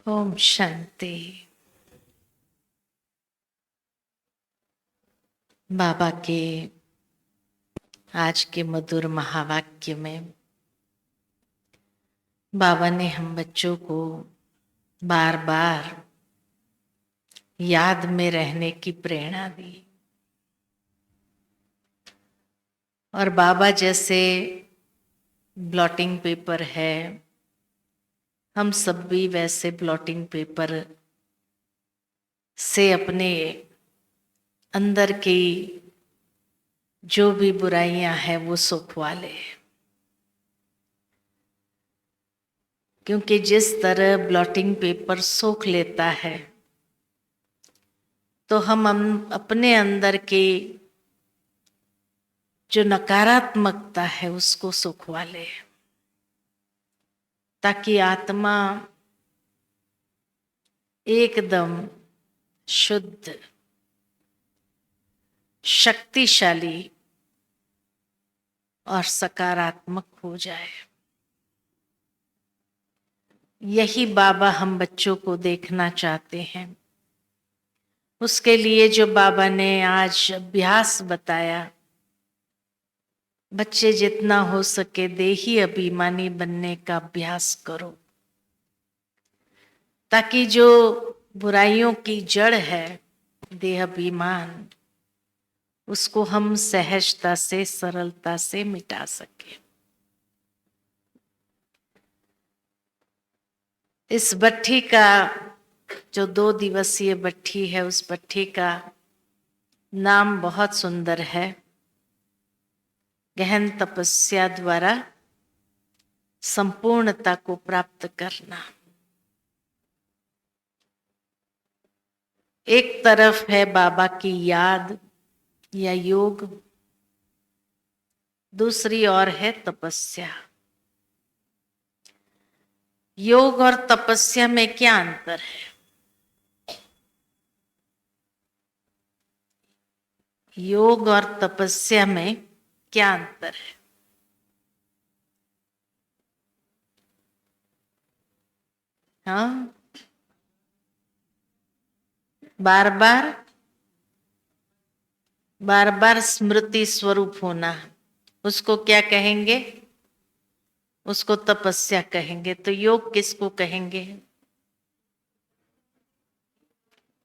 ओम शांति। बाबा के आज के मधुर महावाक्य में बाबा ने हम बच्चों को बार बार याद में रहने की प्रेरणा दी। और बाबा जैसे ब्लॉटिंग पेपर है, हम सब भी वैसे ब्लॉटिंग पेपर से अपने अंदर की जो भी बुराइयां हैं वो सुखवा ले। क्योंकि जिस तरह ब्लॉटिंग पेपर सोख लेता है तो हम अपने अंदर की जो नकारात्मकता है उसको सुखवा ले, ताकि आत्मा एकदम शुद्ध शक्तिशाली और सकारात्मक हो जाए। यही बाबा हम बच्चों को देखना चाहते हैं। उसके लिए जो बाबा ने आज अभ्यास बताया, बच्चे जितना हो सके देही अभिमानी बनने का अभ्यास करो, ताकि जो बुराइयों की जड़ है देह अभिमान, उसको हम सहजता से सरलता से मिटा सके। इस भट्ठी का जो 2 दिवसीय भट्ठी है, उस भट्ठी का नाम बहुत सुंदर है, गहन तपस्या द्वारा संपूर्णता को प्राप्त करना। एक तरफ है बाबा की याद या योग, दूसरी ओर है तपस्या। योग और तपस्या में क्या अंतर है? योग और तपस्या में क्या अंतर है? हाँ, बार बार स्मृति स्वरूप होना, उसको क्या कहेंगे? उसको तपस्या कहेंगे। तो योग किसको कहेंगे?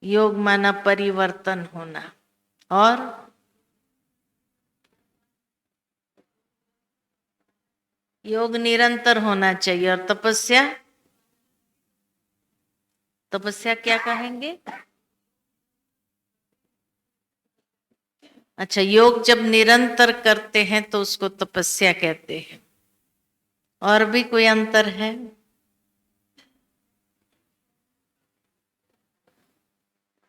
योग माना परिवर्तन होना, और योग निरंतर होना चाहिए। और तपस्या, तपस्या क्या कहेंगे? अच्छा, योग जब निरंतर करते हैं तो उसको तपस्या कहते हैं। और भी कोई अंतर है?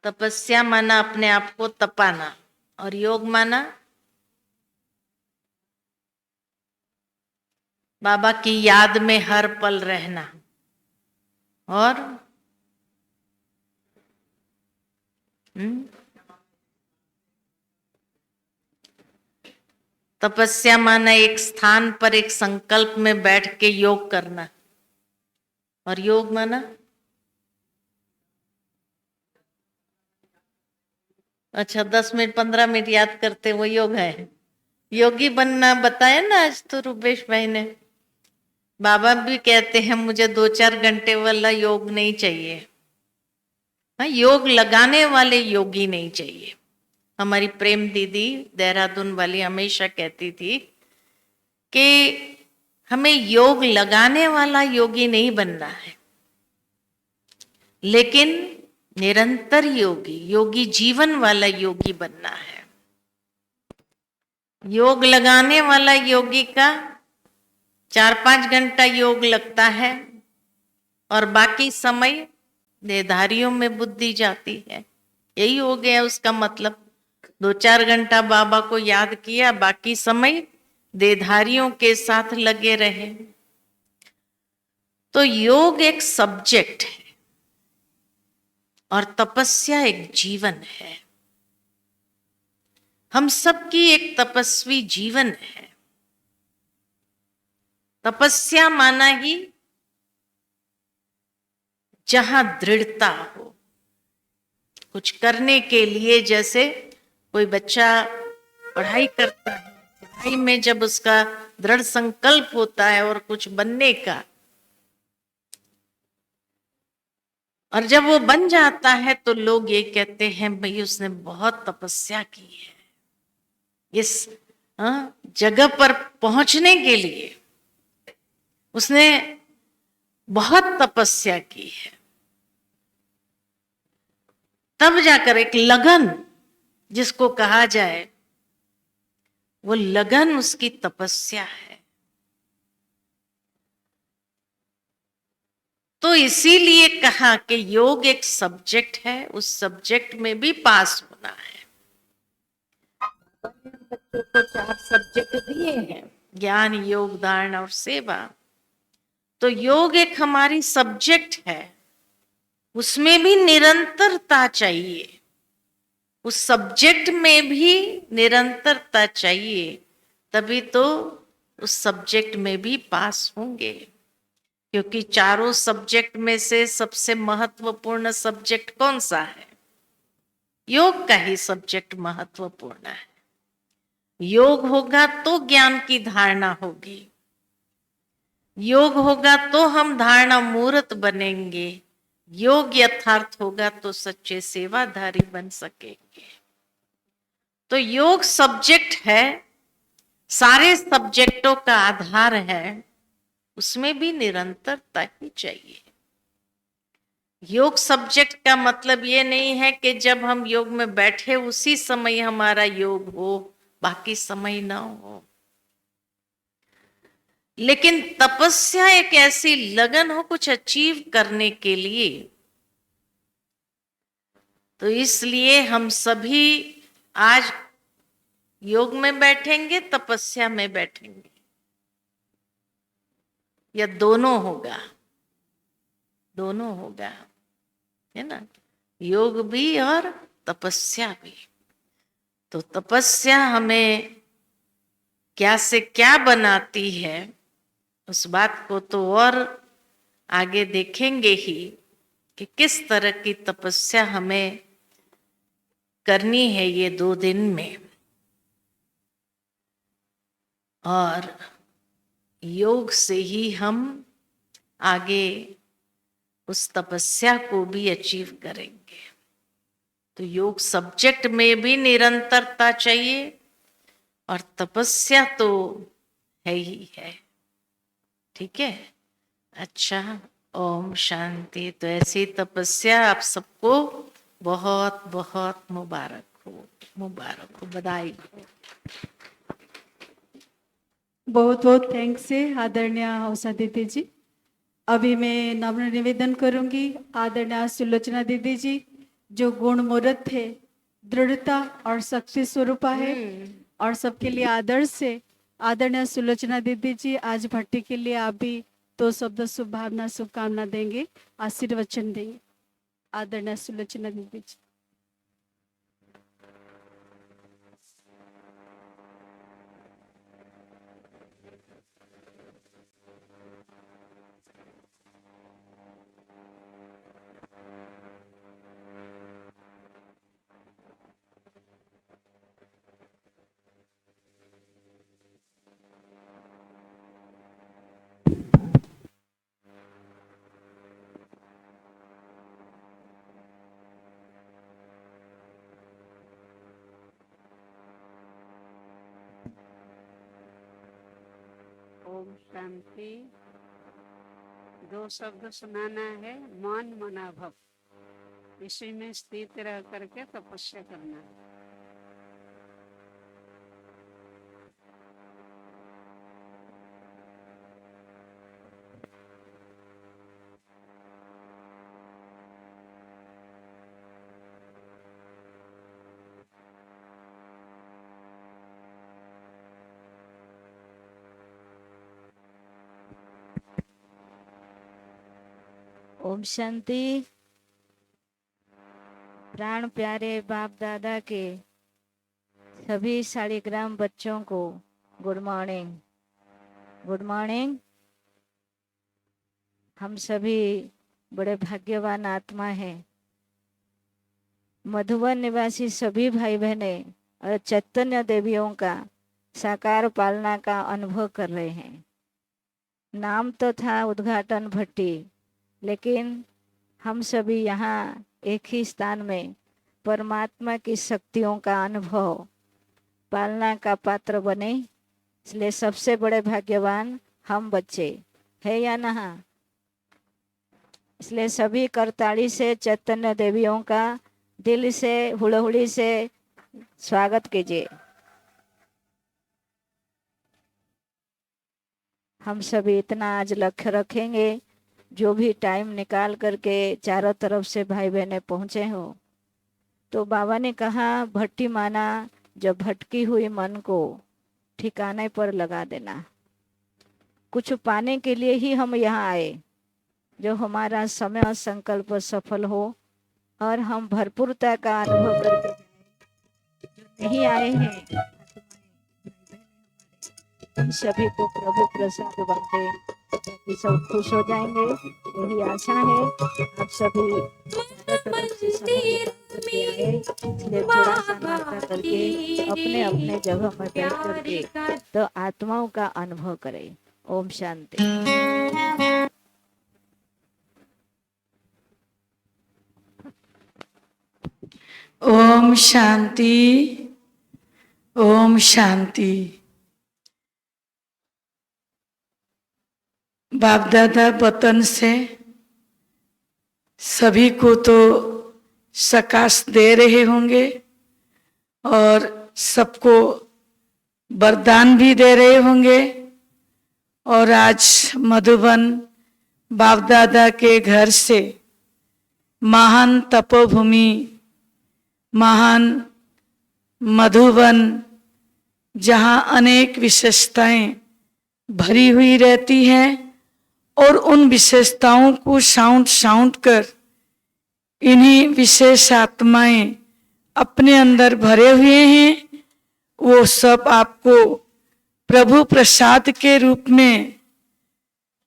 तपस्या माना अपने आप को तपाना, और योग माना बाबा की याद में हर पल रहना। और तपस्या माना एक स्थान पर एक संकल्प में बैठ के योग करना। और योग माना, अच्छा 10 मिनट 15 मिनट याद करते वो योग है। योगी बनना बताया ना आज तो रूपेश भाई ने। बाबा भी कहते हैं मुझे 2-4 घंटे वाला योग नहीं चाहिए। हाँ, योग लगाने वाले योगी नहीं चाहिए। हमारी प्रेम दीदी देहरादून वाली हमेशा कहती थी कि हमें योग लगाने वाला योगी नहीं बनना है, लेकिन निरंतर योगी, योगी जीवन वाला योगी बनना है। योग लगाने वाला योगी का 4-5 घंटा योग लगता है और बाकी समय देहधारियों में बुद्धि जाती है। यही हो गया उसका मतलब। 2-4 घंटा बाबा को याद किया, बाकी समय देहधारियों के साथ लगे रहे। तो योग एक सब्जेक्ट है और तपस्या एक जीवन है। हम सबकी एक तपस्वी जीवन है। तपस्या माना ही जहां दृढ़ता हो कुछ करने के लिए। जैसे कोई बच्चा पढ़ाई करता है, पढ़ाई में जब उसका दृढ़ संकल्प होता है और कुछ बनने का, और जब वो बन जाता है तो लोग ये कहते हैं भाई उसने बहुत तपस्या की है इस जगह पर पहुंचने के लिए, उसने बहुत तपस्या की है। तब जाकर एक लगन जिसको कहा जाए, वो लगन उसकी तपस्या है। तो इसीलिए कहा कि योग एक सब्जेक्ट है, उस सब्जेक्ट में भी पास होना है। बच्चों को 4 सब्जेक्ट दिए हैं, ज्ञान, योग, धारण और सेवा। तो योग एक हमारी सब्जेक्ट है, उसमें भी निरंतरता चाहिए, उस सब्जेक्ट में भी निरंतरता चाहिए, तभी तो उस सब्जेक्ट में भी पास होंगे। क्योंकि चारों सब्जेक्ट में से सबसे महत्वपूर्ण सब्जेक्ट कौन सा है? योग का ही सब्जेक्ट महत्वपूर्ण है। योग होगा तो ज्ञान की धारणा होगी, योग होगा तो हम धारणा मूर्त बनेंगे, योग यथार्थ होगा तो सच्चे सेवाधारी बन सकेंगे। तो योग सब्जेक्ट है, सारे सब्जेक्टों का आधार है, उसमें भी निरंतरता ही चाहिए। योग सब्जेक्ट का मतलब ये नहीं है कि जब हम योग में बैठे उसी समय हमारा योग हो, बाकी समय ना हो। लेकिन तपस्या एक ऐसी लगन हो कुछ अचीव करने के लिए। तो इसलिए हम सभी आज योग में बैठेंगे, तपस्या में बैठेंगे, या दोनों होगा, दोनों होगा, है ना, योग भी और तपस्या भी। तो तपस्या हमें क्या से क्या बनाती है, उस बात को तो और आगे देखेंगे ही कि किस तरह की तपस्या हमें करनी है ये 2 दिन में। और योग से ही हम आगे उस तपस्या को भी अचीव करेंगे। तो योग सब्जेक्ट में भी निरंतरता चाहिए और तपस्या तो है ही है। ठीक है, अच्छा, ओम शांति। तो ऐसी तपस्या आप सबको बहुत बहुत मुबारक हो, मुबारक हो, बधाई हो। बहुत बहुत थैंक्स है आदरणीय उषा दीदी जी। अभी मैं नम्र निवेदन करूंगी आदरणीय सुलोचना दीदी जी, जो गुण मूर्त है, दृढ़ता और शक्ति स्वरूपा है और सबके लिए आदर्श है। आदरणीय सुलोचना दीदी जी, आज भट्टी के लिए आप भी 2 शब्द शुभ भावना शुभकामना देंगे, आशीर्वचन देंगे। आदरणीय सुलोचना दीदी जी। ओम शांति। 2 शब्द सुनाना है, मन मना भव। इसी में स्थित रह करके तपस्या करना है। ओम शांति। प्राण प्यारे बाप दादा के सभी शालिग्राम बच्चों को गुड मॉर्निंग। Good morning. हम सभी बड़े भाग्यवान आत्मा हैं। मधुबन निवासी सभी भाई बहने और चैतन्य देवियों का साकार पालना का अनुभव कर रहे हैं। नाम तो था उद्घाटन भट्टी, लेकिन हम सभी यहाँ एक ही स्थान में परमात्मा की शक्तियों का अनुभव पालना का पात्र बने, इसलिए सबसे बड़े भाग्यवान हम बच्चे है या ना। इसलिए सभी करताली से चैतन्य देवियों का दिल से हुड़हुड़ी से स्वागत कीजिए। हम सभी इतना आज लक्ष्य रखेंगे, जो भी टाइम निकाल करके चारों तरफ से भाई बहने पहुँचे हो, तो बाबा ने कहा भट्टी माना जब भटकी हुई मन को ठिकाने पर लगा देना। कुछ पाने के लिए ही हम यहाँ आए, जो हमारा समय और संकल्प सफल हो और हम भरपूरता का अनुभव करके जो नहीं आए हैं हम सभी को प्रभु प्रसाद बांटे, ताकि सब खुश हो जाएंगे। यही आशा है। आप सभी चारों तरफ से करके आए, इसलिए थोड़ा सा नाश्ता करके अपने अपने जगह में बैठ करके तो आत्माओं का अनुभव करें। ओम शांति। ओम शांति। ओम शांति। बाप दादा वतन से सभी को तो सकाश दे रहे होंगे और सबको वरदान भी दे रहे होंगे। और आज मधुबन बाप दादा के घर से महान तपोभूमि, महान मधुबन, जहाँ अनेक विशेषताएं भरी हुई रहती हैं, और उन विशेषताओं को साउंड कर इन्हीं विशेष आत्माएं अपने अंदर भरे हुए हैं। वो सब आपको प्रभु प्रसाद के रूप में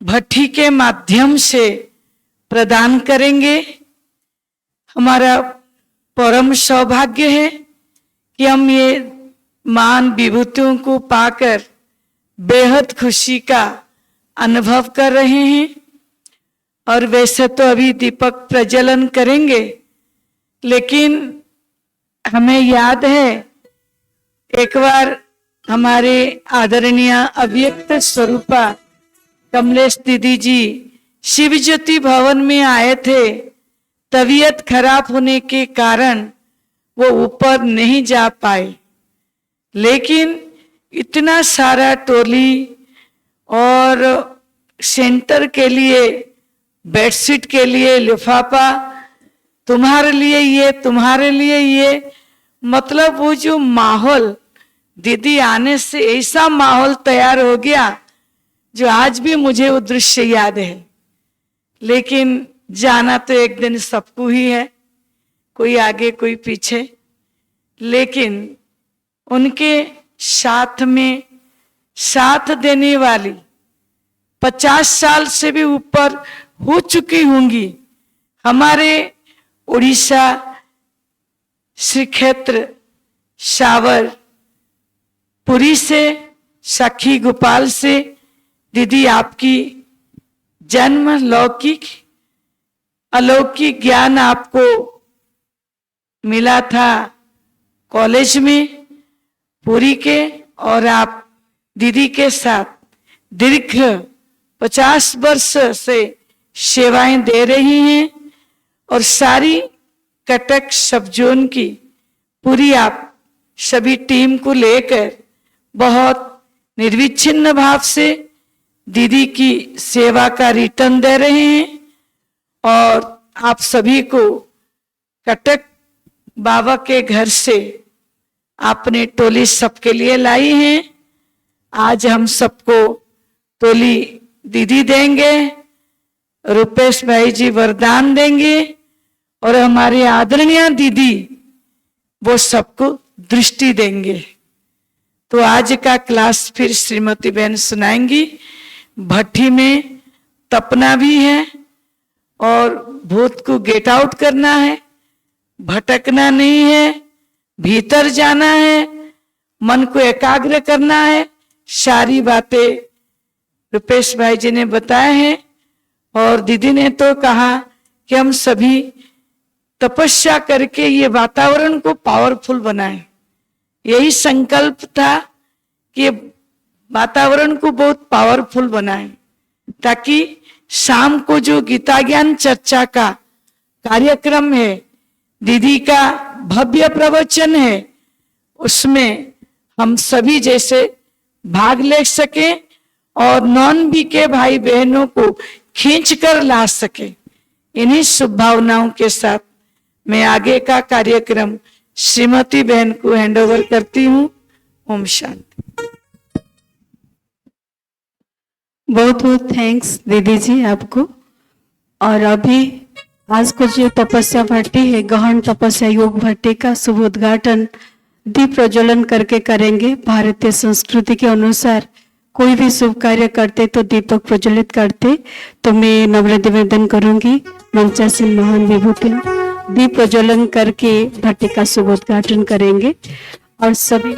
भट्टी के माध्यम से प्रदान करेंगे। हमारा परम सौभाग्य है कि हम ये महान विभूतियों को पाकर बेहद खुशी का अनुभव कर रहे हैं। और वैसे तो अभी दीपक प्रज्वलन करेंगे, लेकिन हमें याद है एक बार हमारे आदरणीय अव्यक्त स्वरूपा कमलेश दीदी जी शिव ज्योति भवन में आए थे। तबीयत खराब होने के कारण वो ऊपर नहीं जा पाए, लेकिन इतना सारा टोली और सेंटर के लिए, बेडशीट के लिए लिफाफा, तुम्हारे लिए ये, तुम्हारे लिए ये, मतलब वो जो माहौल दीदी आने से ऐसा माहौल तैयार हो गया जो आज भी मुझे वो दृश्य याद है। लेकिन जाना तो एक दिन सबको ही है, कोई आगे कोई पीछे, लेकिन उनके साथ में साथ देने वाली 50 साल से भी ऊपर हो चुकी होंगी हमारे उड़ीसा श्री क्षेत्र सावर पुरी से सखी गोपाल से दीदी आपकी जन्म लौकिक अलौकिक ज्ञान आपको मिला था कॉलेज में पुरी के, और आप दीदी के साथ दीर्घ 50 वर्ष से सेवाएं दे रही हैं। और सारी कटक सब जोन की पूरी आप सभी टीम को लेकर बहुत निर्विच्छिन्न भाव से दीदी की सेवा का रिटर्न दे रहे हैं। और आप सभी को कटक बाबा के घर से आपने टोली सबके लिए लाई है। आज हम सबको टोली दीदी देंगे, रुपेश भाई जी वरदान देंगे और हमारे आदरणीय दीदी वो सबको दृष्टि देंगे। तो आज का क्लास फिर श्रीमती बहन सुनाएंगी। भट्टी में तपना भी है और भूत को गेट आउट करना है, भटकना नहीं है, भीतर जाना है, मन को एकाग्र करना है। सारी बातें रुपेश भाई जी ने बताए हैं और दीदी ने तो कहा कि हम सभी तपस्या करके ये वातावरण को पावरफुल बनाएं। यही संकल्प था कि वातावरण को बहुत पावरफुल बनाएं, ताकि शाम को जो गीता ज्ञान चर्चा का कार्यक्रम है, दीदी का भव्य प्रवचन है, उसमें हम सभी जैसे भाग ले सके और नॉन बी के भाई बहनों को खींच कर ला सके। इन्हीं शुभ भावनाओं के साथ मैं आगे का कार्यक्रम श्रीमती बहन को हैंड ओवर करती हूँ। ओम शांति। बहुत बहुत थैंक्स दीदी जी आपको। और अभी आज को जो तपस्या भट्टी है, गहन तपस्या योग भट्टी का शुभ उद्घाटन दीप प्रज्वलन करके करेंगे। भारतीय संस्कृति के अनुसार कोई भी शुभ कार्य करते तो दीपक प्रज्वलित करते। तो मैं नम्र निवेदन करूंगी मंचासीन महान विभूति दीप प्रज्वलन करके भट्टी का शुभ उद्घाटन करेंगे। और सभी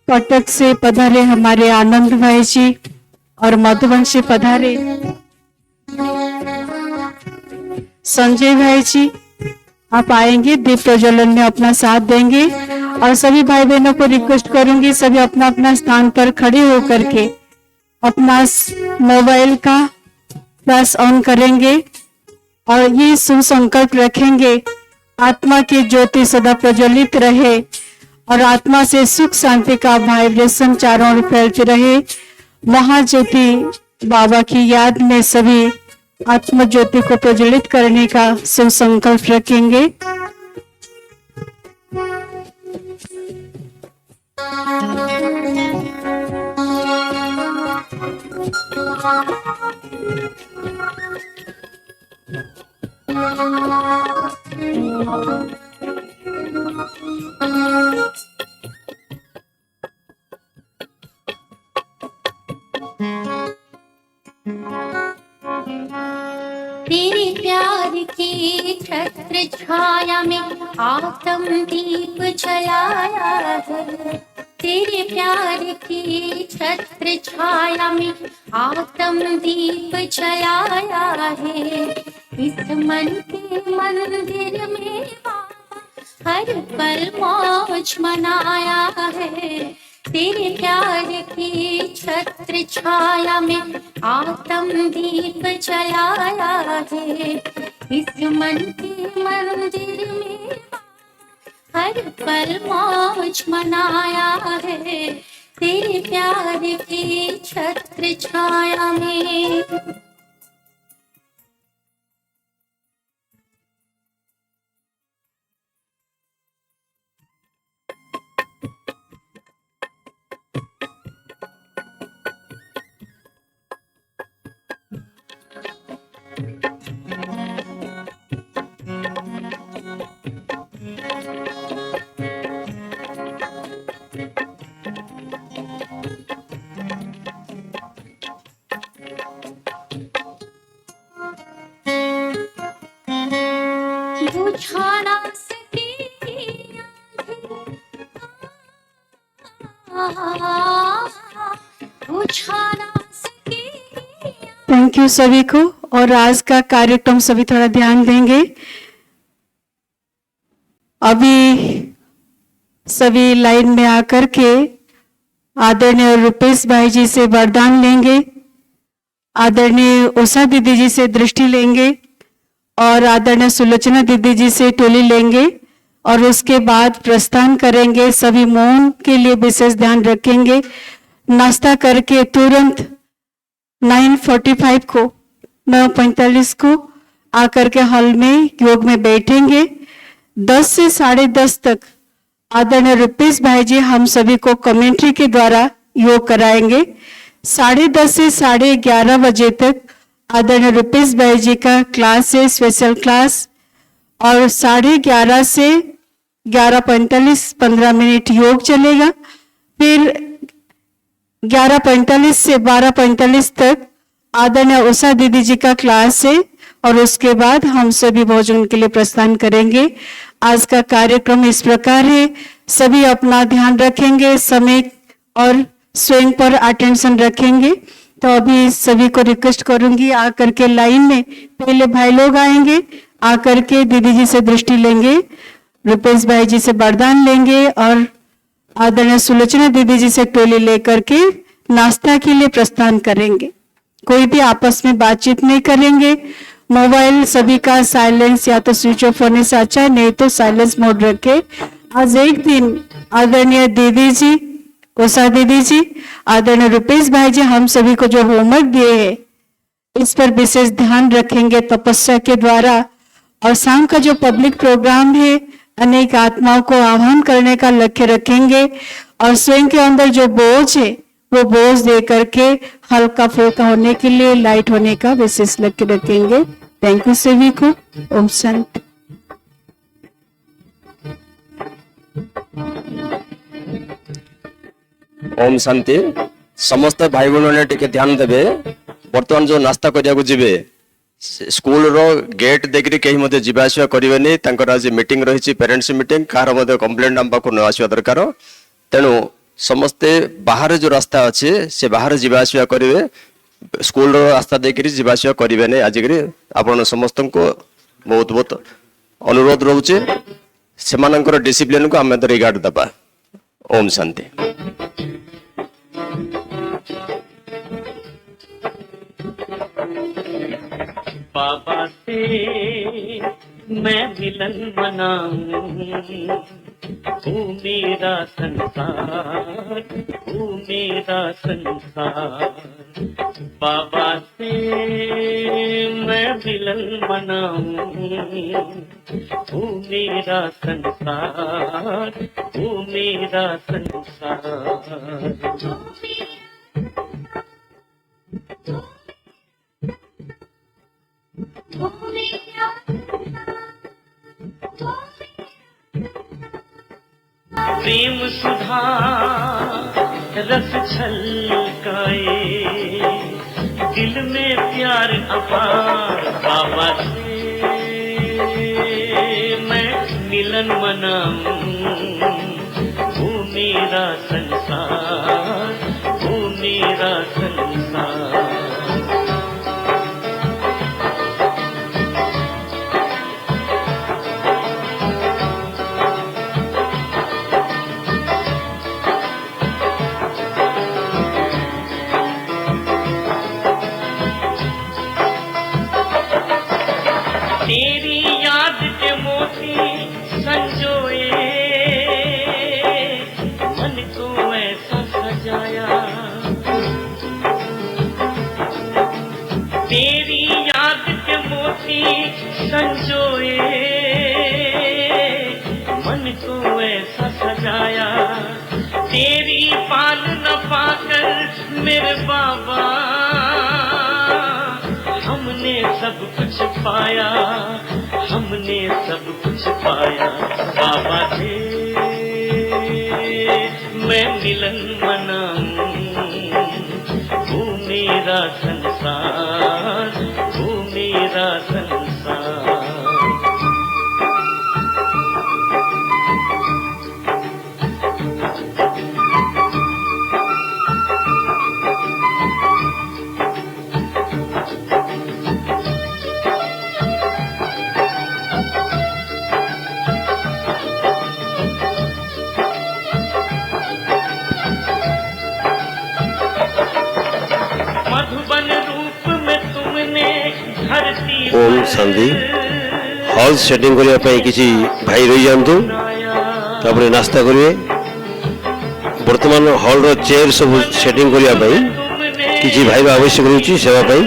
कटक से पधारे हमारे आनंद भाई जी और मधुबन से पधारे संजय भाई जी, आप आएंगे दीप प्रज्वलन में अपना साथ देंगे। और सभी भाई बहनों को रिक्वेस्ट करूंगी, सभी अपना अपना स्थान पर खड़े होकर के अपना मोबाइल का फ्लैश ऑन करेंगे और ये शुभ संकल्प रखेंगे, आत्मा की ज्योति सदा प्रज्वलित रहे और आत्मा से सुख शांति का वाइब्रेशन चारों ओर फैलते रहे। महाज्योति बाबा की याद में सभी आत्म ज्योति को प्रज्वलित करने का शुभ संकल्प रखेंगे। तेरे प्यार की छत्र छाया में आत्म दीप जलाया है। तेरे प्यार की छत्र छाया में आत्म दीप जलाया है। इस मन के मंदिर में हर पल मौज मनाया है। तेरे प्यार की छत्र छाया में आत्म दीप जलाया है। इस मन के मंदिर में हर पल मौज मनाया है। तेरे प्यार की छत्र छाया में। बुझाना थैंक यू सभी को। और आज का कार्यक्रम सभी थोड़ा ध्यान देंगे। अभी सभी लाइन में आकर के आदरणीय रुपेश भाई जी से वरदान लेंगे आदरणीय उषा दीदी जी से दृष्टि लेंगे और आदरणीय सुलोचना दीदी जी से टोली लेंगे और उसके बाद प्रस्थान करेंगे। सभी मौन के लिए विशेष ध्यान रखेंगे। नाश्ता करके तुरंत 9:45 को 9:45 को आकर के हॉल में योग में बैठेंगे। 10 से 10:30 तक आदरणीय रुपेश भाई जी हम सभी को कमेंट्री के द्वारा योग कराएंगे। 10:30 से 11:30 बजे तक आदरणीय रुपेश भाई जी का क्लास है, स्पेशल क्लास, और 11:30 से 11:45 15 मिनट योग चलेगा। फिर 11:45 से 12:45 तक आदरणीय उषा दीदी जी का क्लास है और उसके बाद हम सभी भोजन के लिए प्रस्थान करेंगे। आज का कार्यक्रम इस प्रकार है। सभी अपना ध्यान रखेंगे, समय और स्वयं पर अटेंशन रखेंगे। तो अभी सभी को रिक्वेस्ट करूंगी आकर के लाइन में पहले भाई लोग आएंगे, आकर के दीदी जी से दृष्टि लेंगे, रुपेश भाई जी से वरदान लेंगे और आदरणीय सुलोचना दीदी जी से टोली लेकर के नाश्ता के लिए प्रस्थान करेंगे। कोई भी आपस में बातचीत नहीं करेंगे। मोबाइल सभी का साइलेंस या तो स्विच ऑफ होने से अच्छा है, नहीं तो साइलेंस मोड रखे। आज एक दिन आदरणीय दीदी जी, उषा दीदी जी, आदरणीय रुपेश भाई जी हम सभी को जो होमवर्क दिए हैं इस पर विशेष ध्यान रखेंगे तपस्या के द्वारा। और शाम का जो पब्लिक प्रोग्राम है अनेक आत्माओं को आह्वान करने का लक्ष्य रखेंगे और स्वयं के अंदर जो बोझ है वो बोझ दे करके हल्का फुल्का होने के लिए, लाइट होने का विशेष लक्ष्य रखेंगे। थैंक यू सभी को। ओम शांति। ओम शांति। समस्त भाई बहन टिके ध्यान देवे। बर्तमान जो नास्ता करिया जीवे स्कूल रो गेट देखिए कहीं मध्य जीवा आसिया करेनि। आज मीटिंग रही पेरेंट्स मीटिंग, कहार मध्य कंप्लेंट आम पाक न आसवा दरकार। तेणु समस्ते बाहर जो रास्ता अच्छे से बाहर जीवा आसिया करेंगे, स्कूल रो रास्ता देखिए जीवा आसिया करेनि। आजिक आपण समस्त को बहुत बहुत अनुरोध रोचे से डिसिप्लिन को आम रिगार्ड दबा। ओम शांति। बाबा से मैं मिलन मनाऊं, तू मेरा संसार, तू मेरा संसार। बाबा से मैं मिलन मनाऊं, तू मेरा संसार, तू मेरा संसार। प्रेम सुधा रस छलकाए, दिल में प्यार अपार। बाबा से मैं मिलन मनाऊं, वो मेरा संसार, वो मेरा संसार। तेरी याद के मोती संजोए, मन को ऐसा सजाया। तेरी याद के मोती संजोए, मन को ऐसा सजाया। तेरी पाल न पाकर मेरे बाबा हमने सब कुछ पाया, हमने सब कुछ पाया। बाबा से मैं मिलन मनाऊं, वो मेरा संसार, वो मेरा संसार। मधुबन रूप ओम शांति हॉल सेटिंग करने पे किसी भाई रही जातु तापर नास्ता करेंगे वर्तमान हॉल रो चेयर सब सेटिंग करने पे किसी भाई आवश्यक रही सेवाई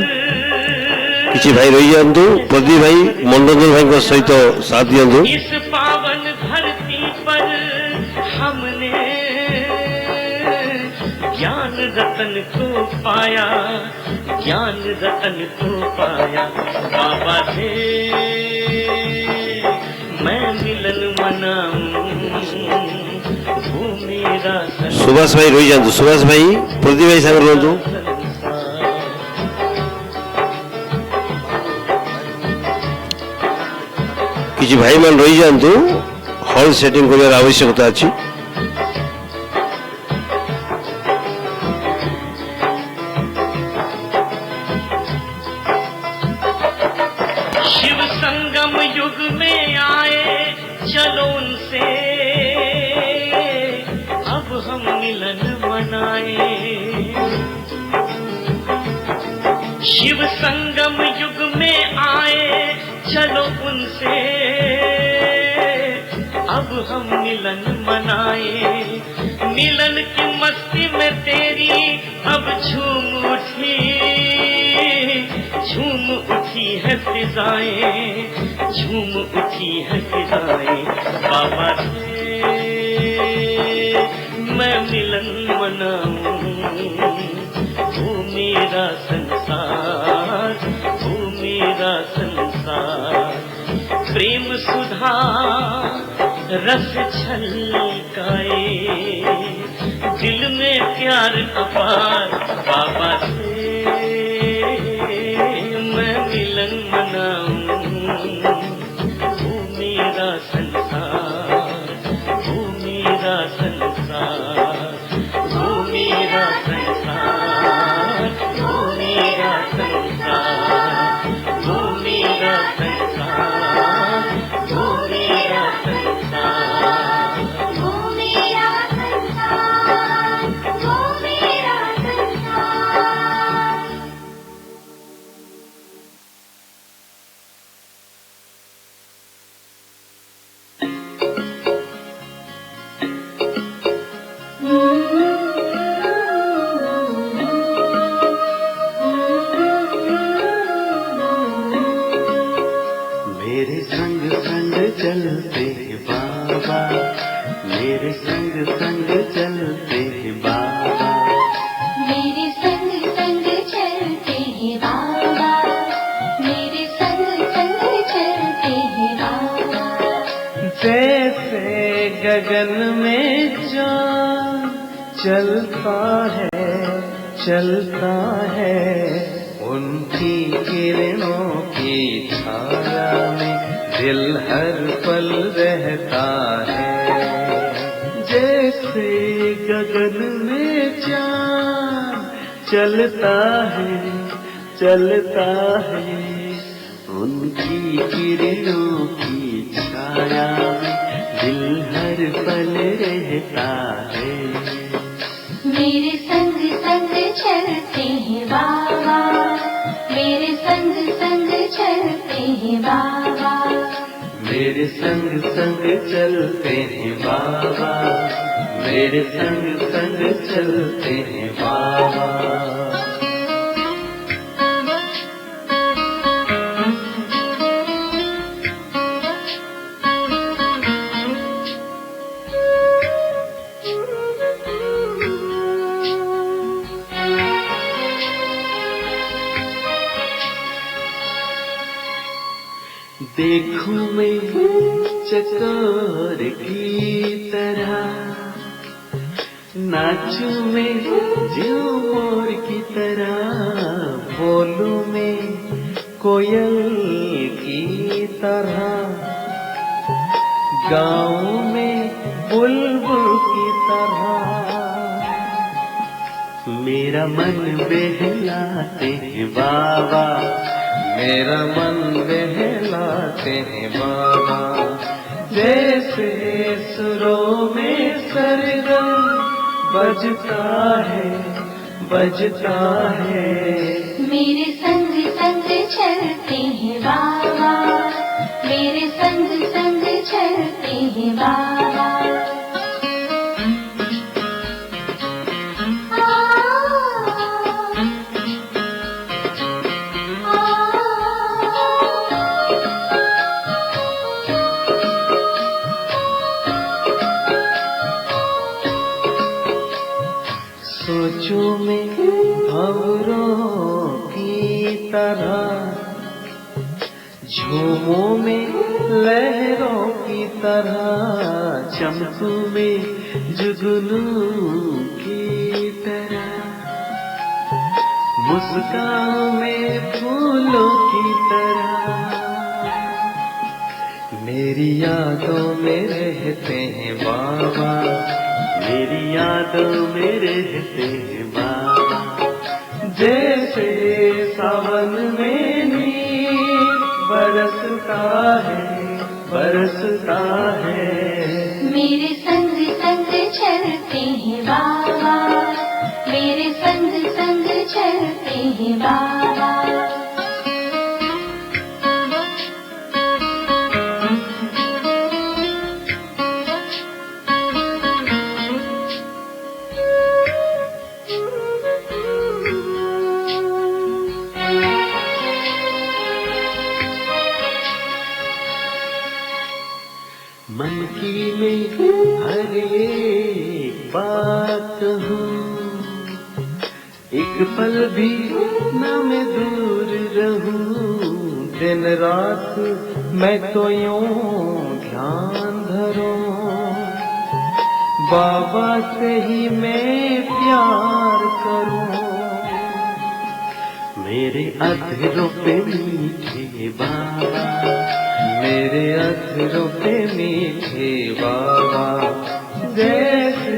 किसी भाई रही जातु प्रदीप भाई मनोरंजन भाई सहित साथ दिंतु। इस पावन धरती पर हमने ज्ञान रतन को पाया, ज्ञान रतन को पाया। बाबा से मैं मिलन मनाऊं, वो मेरा सुभाष भाई रही जातु सुभाष भाई प्रदीप भाई सागर रुहतु। किसी भाई मान रही जातु हॉल सेटिंग कर आवश्यकता अच्छी। शिव संगम युग में आए चलो उनसे अब हम मिलन मनाए। शिव संगम युग में आए चलो उनसे अब हम मिलन मनाए। मिलन की मस्ती में तेरी अब झूम उठी है फिजाएं, झूम उठी है फिजाएं। बाबा से मैं मिलन मनाऊं, वो मेरा संसार, वो मेरा संसार। प्रेम सुधा रस छलकाए, दिल में प्यार अपार। बाबा से मैं मिलन मनाऊं, वो मेरा संसार, वो मेरा संसार, वो मेरा संसार, वो मेरा संसार, वो मेरा संसार, वो मेरा संसार, वो मेरा संसार, वो मेरा संसार। मेरे संग संग चलते बाबा, मेरे संग संग चलते बाबा। मेरे संग संग चलते हैं बाबा, मेरे संग संग चलते हैं बाबा। जैसे गगन में चाँद चलता है उनकी किरणों की छाया में दिल हर पल रहता है। जैसे गगन में चाँद चलता है उनकी किरणों की छाया में दिल हर पल रहता है। मेरे संग संग चलते हैं बाबा, मेरे संग संग चलते हैं बाबा। मेरे संग संग चलते हैं बाबा, मेरे संग संग चलते हैं बाबा। देखूं मैं चकोर की तरह, नाचूं मैं ज्यों मोर की तरह, बोलूं मैं कोयल की तरह, गाऊं मैं बुलबुल की तरह। मेरा मन बहलाते हैं बाबा, मेरा मन बहलाते हैं बाबा। जैसे सुरों में सरगम बजता है मेरे संग संग संग चलते हैं बाबा, मेरे संग संग चलते हैं बाबा। सोचो में भंवरों की तरह, झूमों में लहरों की तरह, चमकू में जुगनू की तरह, मुस्कान में फूलों की तरह, मेरी यादों में रहते हैं बाबा, मेरी यादों में रहते हैं बाबा। जैसे सावन में नीर बरसता है, बरसता है, मेरे संग संग चलते हैं बाबा, मेरे संग संग चलते हैं बाबा। मन की में हर एक बात हूँ, एक पल भी न मैं दूर रहूं, दिन रात मैं तो यूं ध्यान धरूं, बाबा से ही मैं प्यार करूं, मेरे अधरों पे मीठे बाबा, मेरे अधरों पे मीठे बाबा, जैसे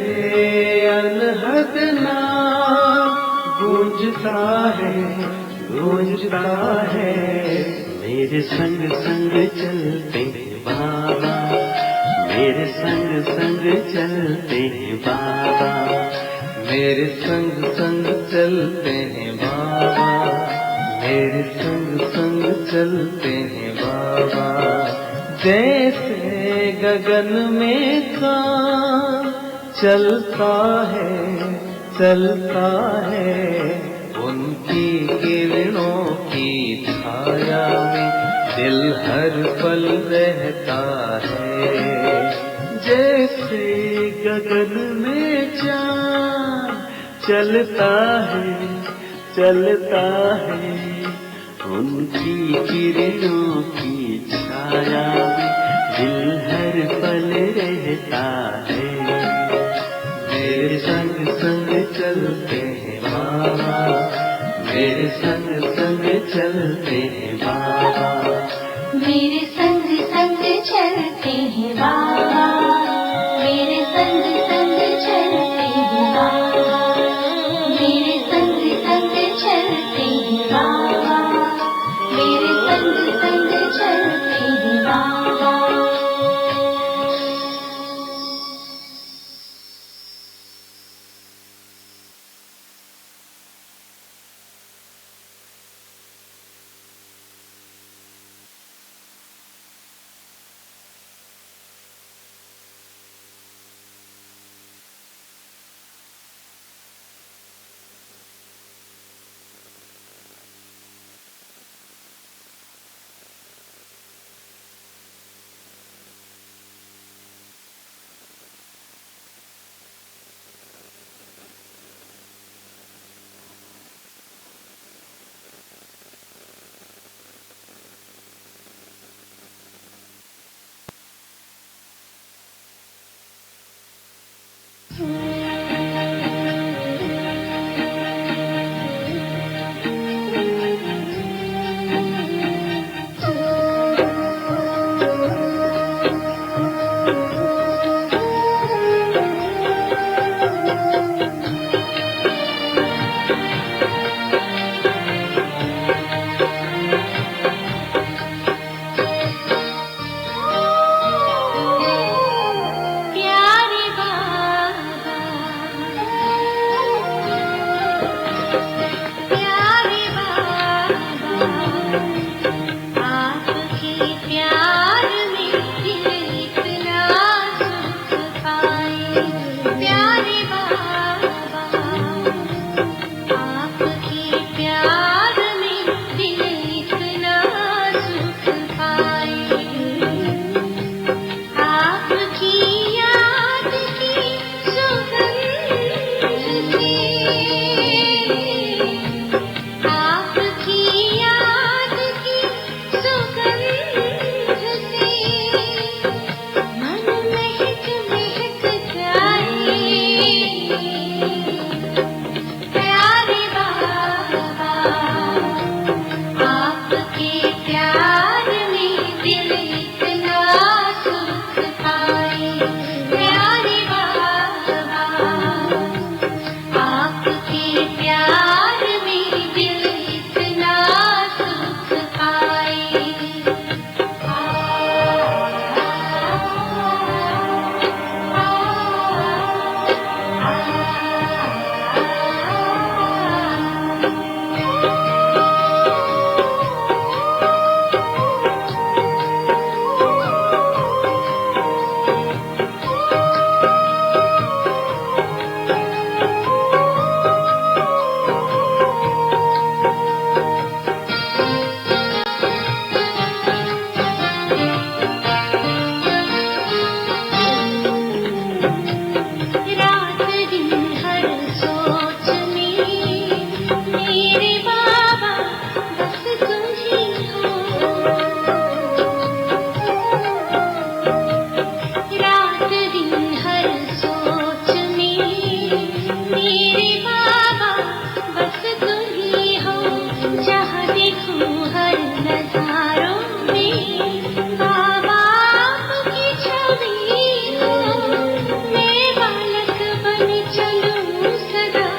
अनहद नाम गूंजता है, गूंजता है, मेरे संग संग चलते हैं बाबा, मेरे संग संग चलते हैं बाबा, मेरे संग संग चलते हैं बाबा, मेरे संग संग चलते हैं बाबा। जैसे गगन में चाँद चलता है, चलता है, उनकी किरणों की छाया में दिल हर पल रहता है। जैसे गगन में चाँद चलता है, चलता है, उनकी किरणों की छाया में दिल हर पल रहता है। मेरे संग संग चलते हैं बाबा, मेरे संग संग चलते हैं बाबा, मेरे संग संग चलते हैं बाबा, मेरे संग संग चलते हैं बाबा, मेरे संग संग चलते हैं बाबा, मेरे संग संग चलते हैं बाबा। मेरे बाबा बस तुम ही हो, जहाँ देखूं हर नजारों में बाबा आपकी छवि हो। मैं बालक बन चलूं सदा,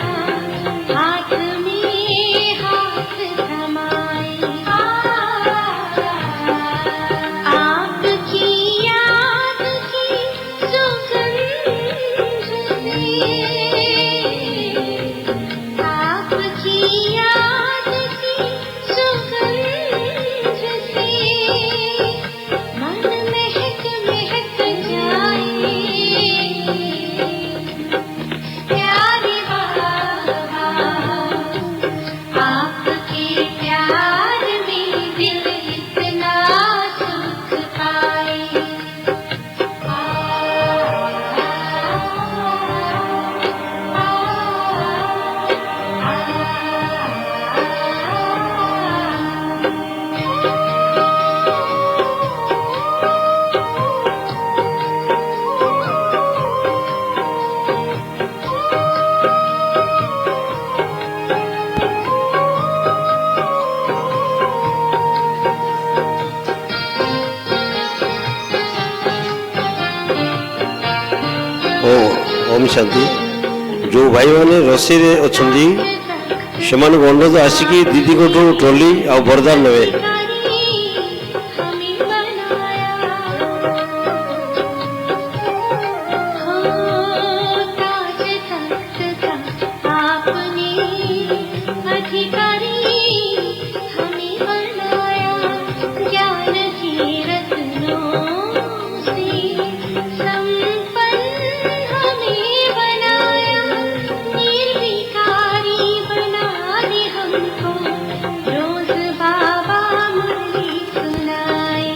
हाथ में हाथ थमाए। आपकी याद की सुगंध से, आपकी याद की सुगंध से मन महक महक जाए। प्यारे बाबा आपके प्यार में दिल इतना सुख पाए। ओम शांति। जो भाई मैंने रसी रे अछंदी सेमान अनुरोध आसिकी दीदी को ट्रॉली आ वरदान नेबे। हमें बनाया हो, ताज तख्त का आपने अधिकारी हमें बनाया। ज्ञान के रत्नों से संपन्न हमें बनाया। निर्विकारी बना दे हमको, रोज बाबा मुरली सुनाए।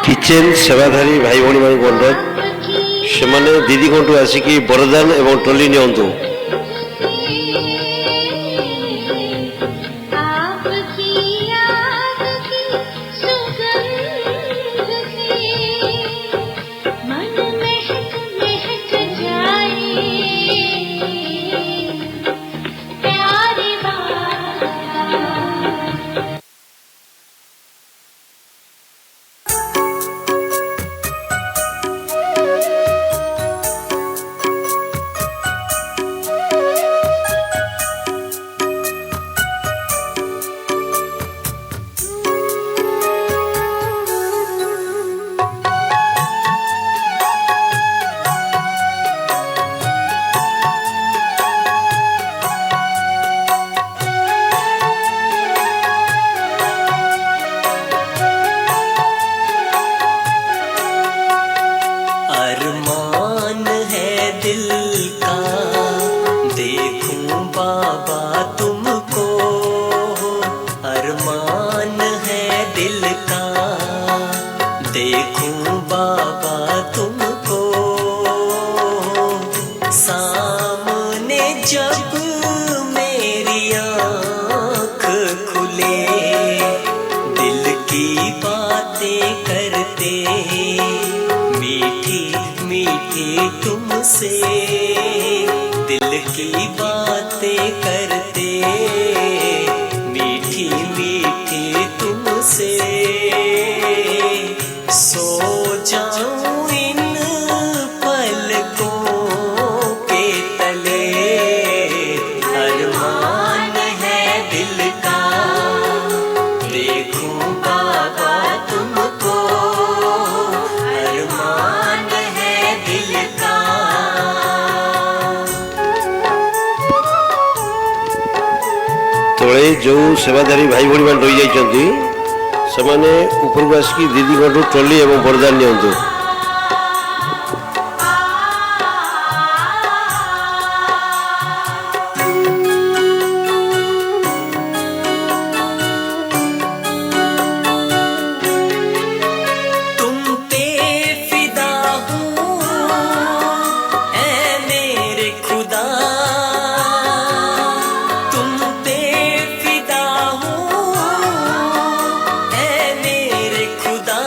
किचेन सेवाधारी भाई भौणी मान अनुरोध से दीदी को आसिकी वरदान एवं ट्रॉली नियंतु। आपकी याद की सुगंध से मन महक महक जाए। प्यारे बाबा अरमान है दिल का देखूं बाबा तुमको। अरमान है दिल का देखूं बाबा तुमको। सामने जब मेरी आँख खुले, दिल की बातें करते मीठी मीठी तुमसे। दिल की बातें करते मीठी मीठी तुमसे। सो जाऊं इन पलकों के तले। अरमान है दिल का देखूं बाबा तुमको। अरमान है दिल का। तले जो सेवाधारी भाई भौणी मान रही जाइछंती सेमाने ऊपर को आसिकी दीदी को ट्रॉली एवं वरदान नियंतु। तुम पे फिदा हूँ ऐ मेरे खुदा। तुम पे फिदा हूँ ऐ मेरे खुदा।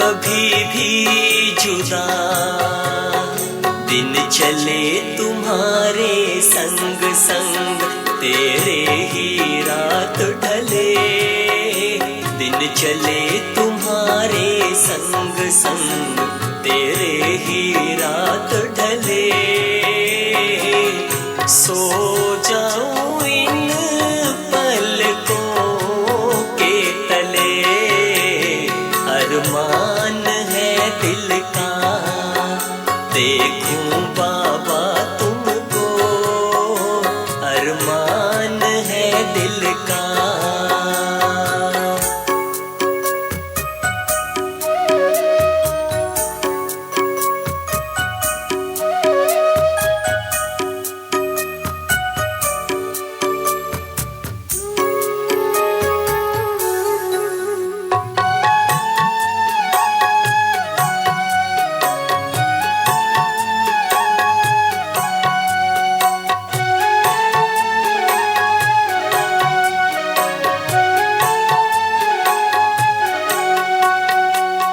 कभी भी जुदा दिन चले तुम्हारे संग संग, तेरे ही रात ढले। दिन चले तुम्हारे संग संग, तेरे ही रात ढले। सो जाऊं इन पलकों के तले, अरमान है दिल का देखूं बाबा तुमको, अरमान है दिल का।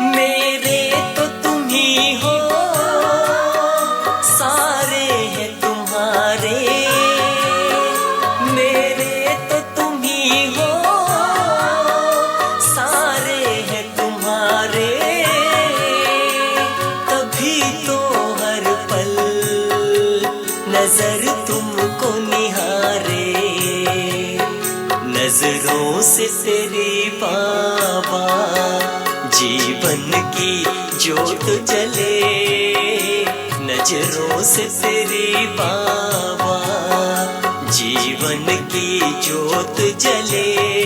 मेरे तो तुम ही हो, सारे हैं तुम्हारे। मेरे तो तुम ही हो, सारे हैं तुम्हारे। तभी तो हर पल नजर तुमको निहारे, नजरों से तेरी बाबा जीवन की ज्योत जले। नजरों से तेरी बाबा जीवन की ज्योत जले।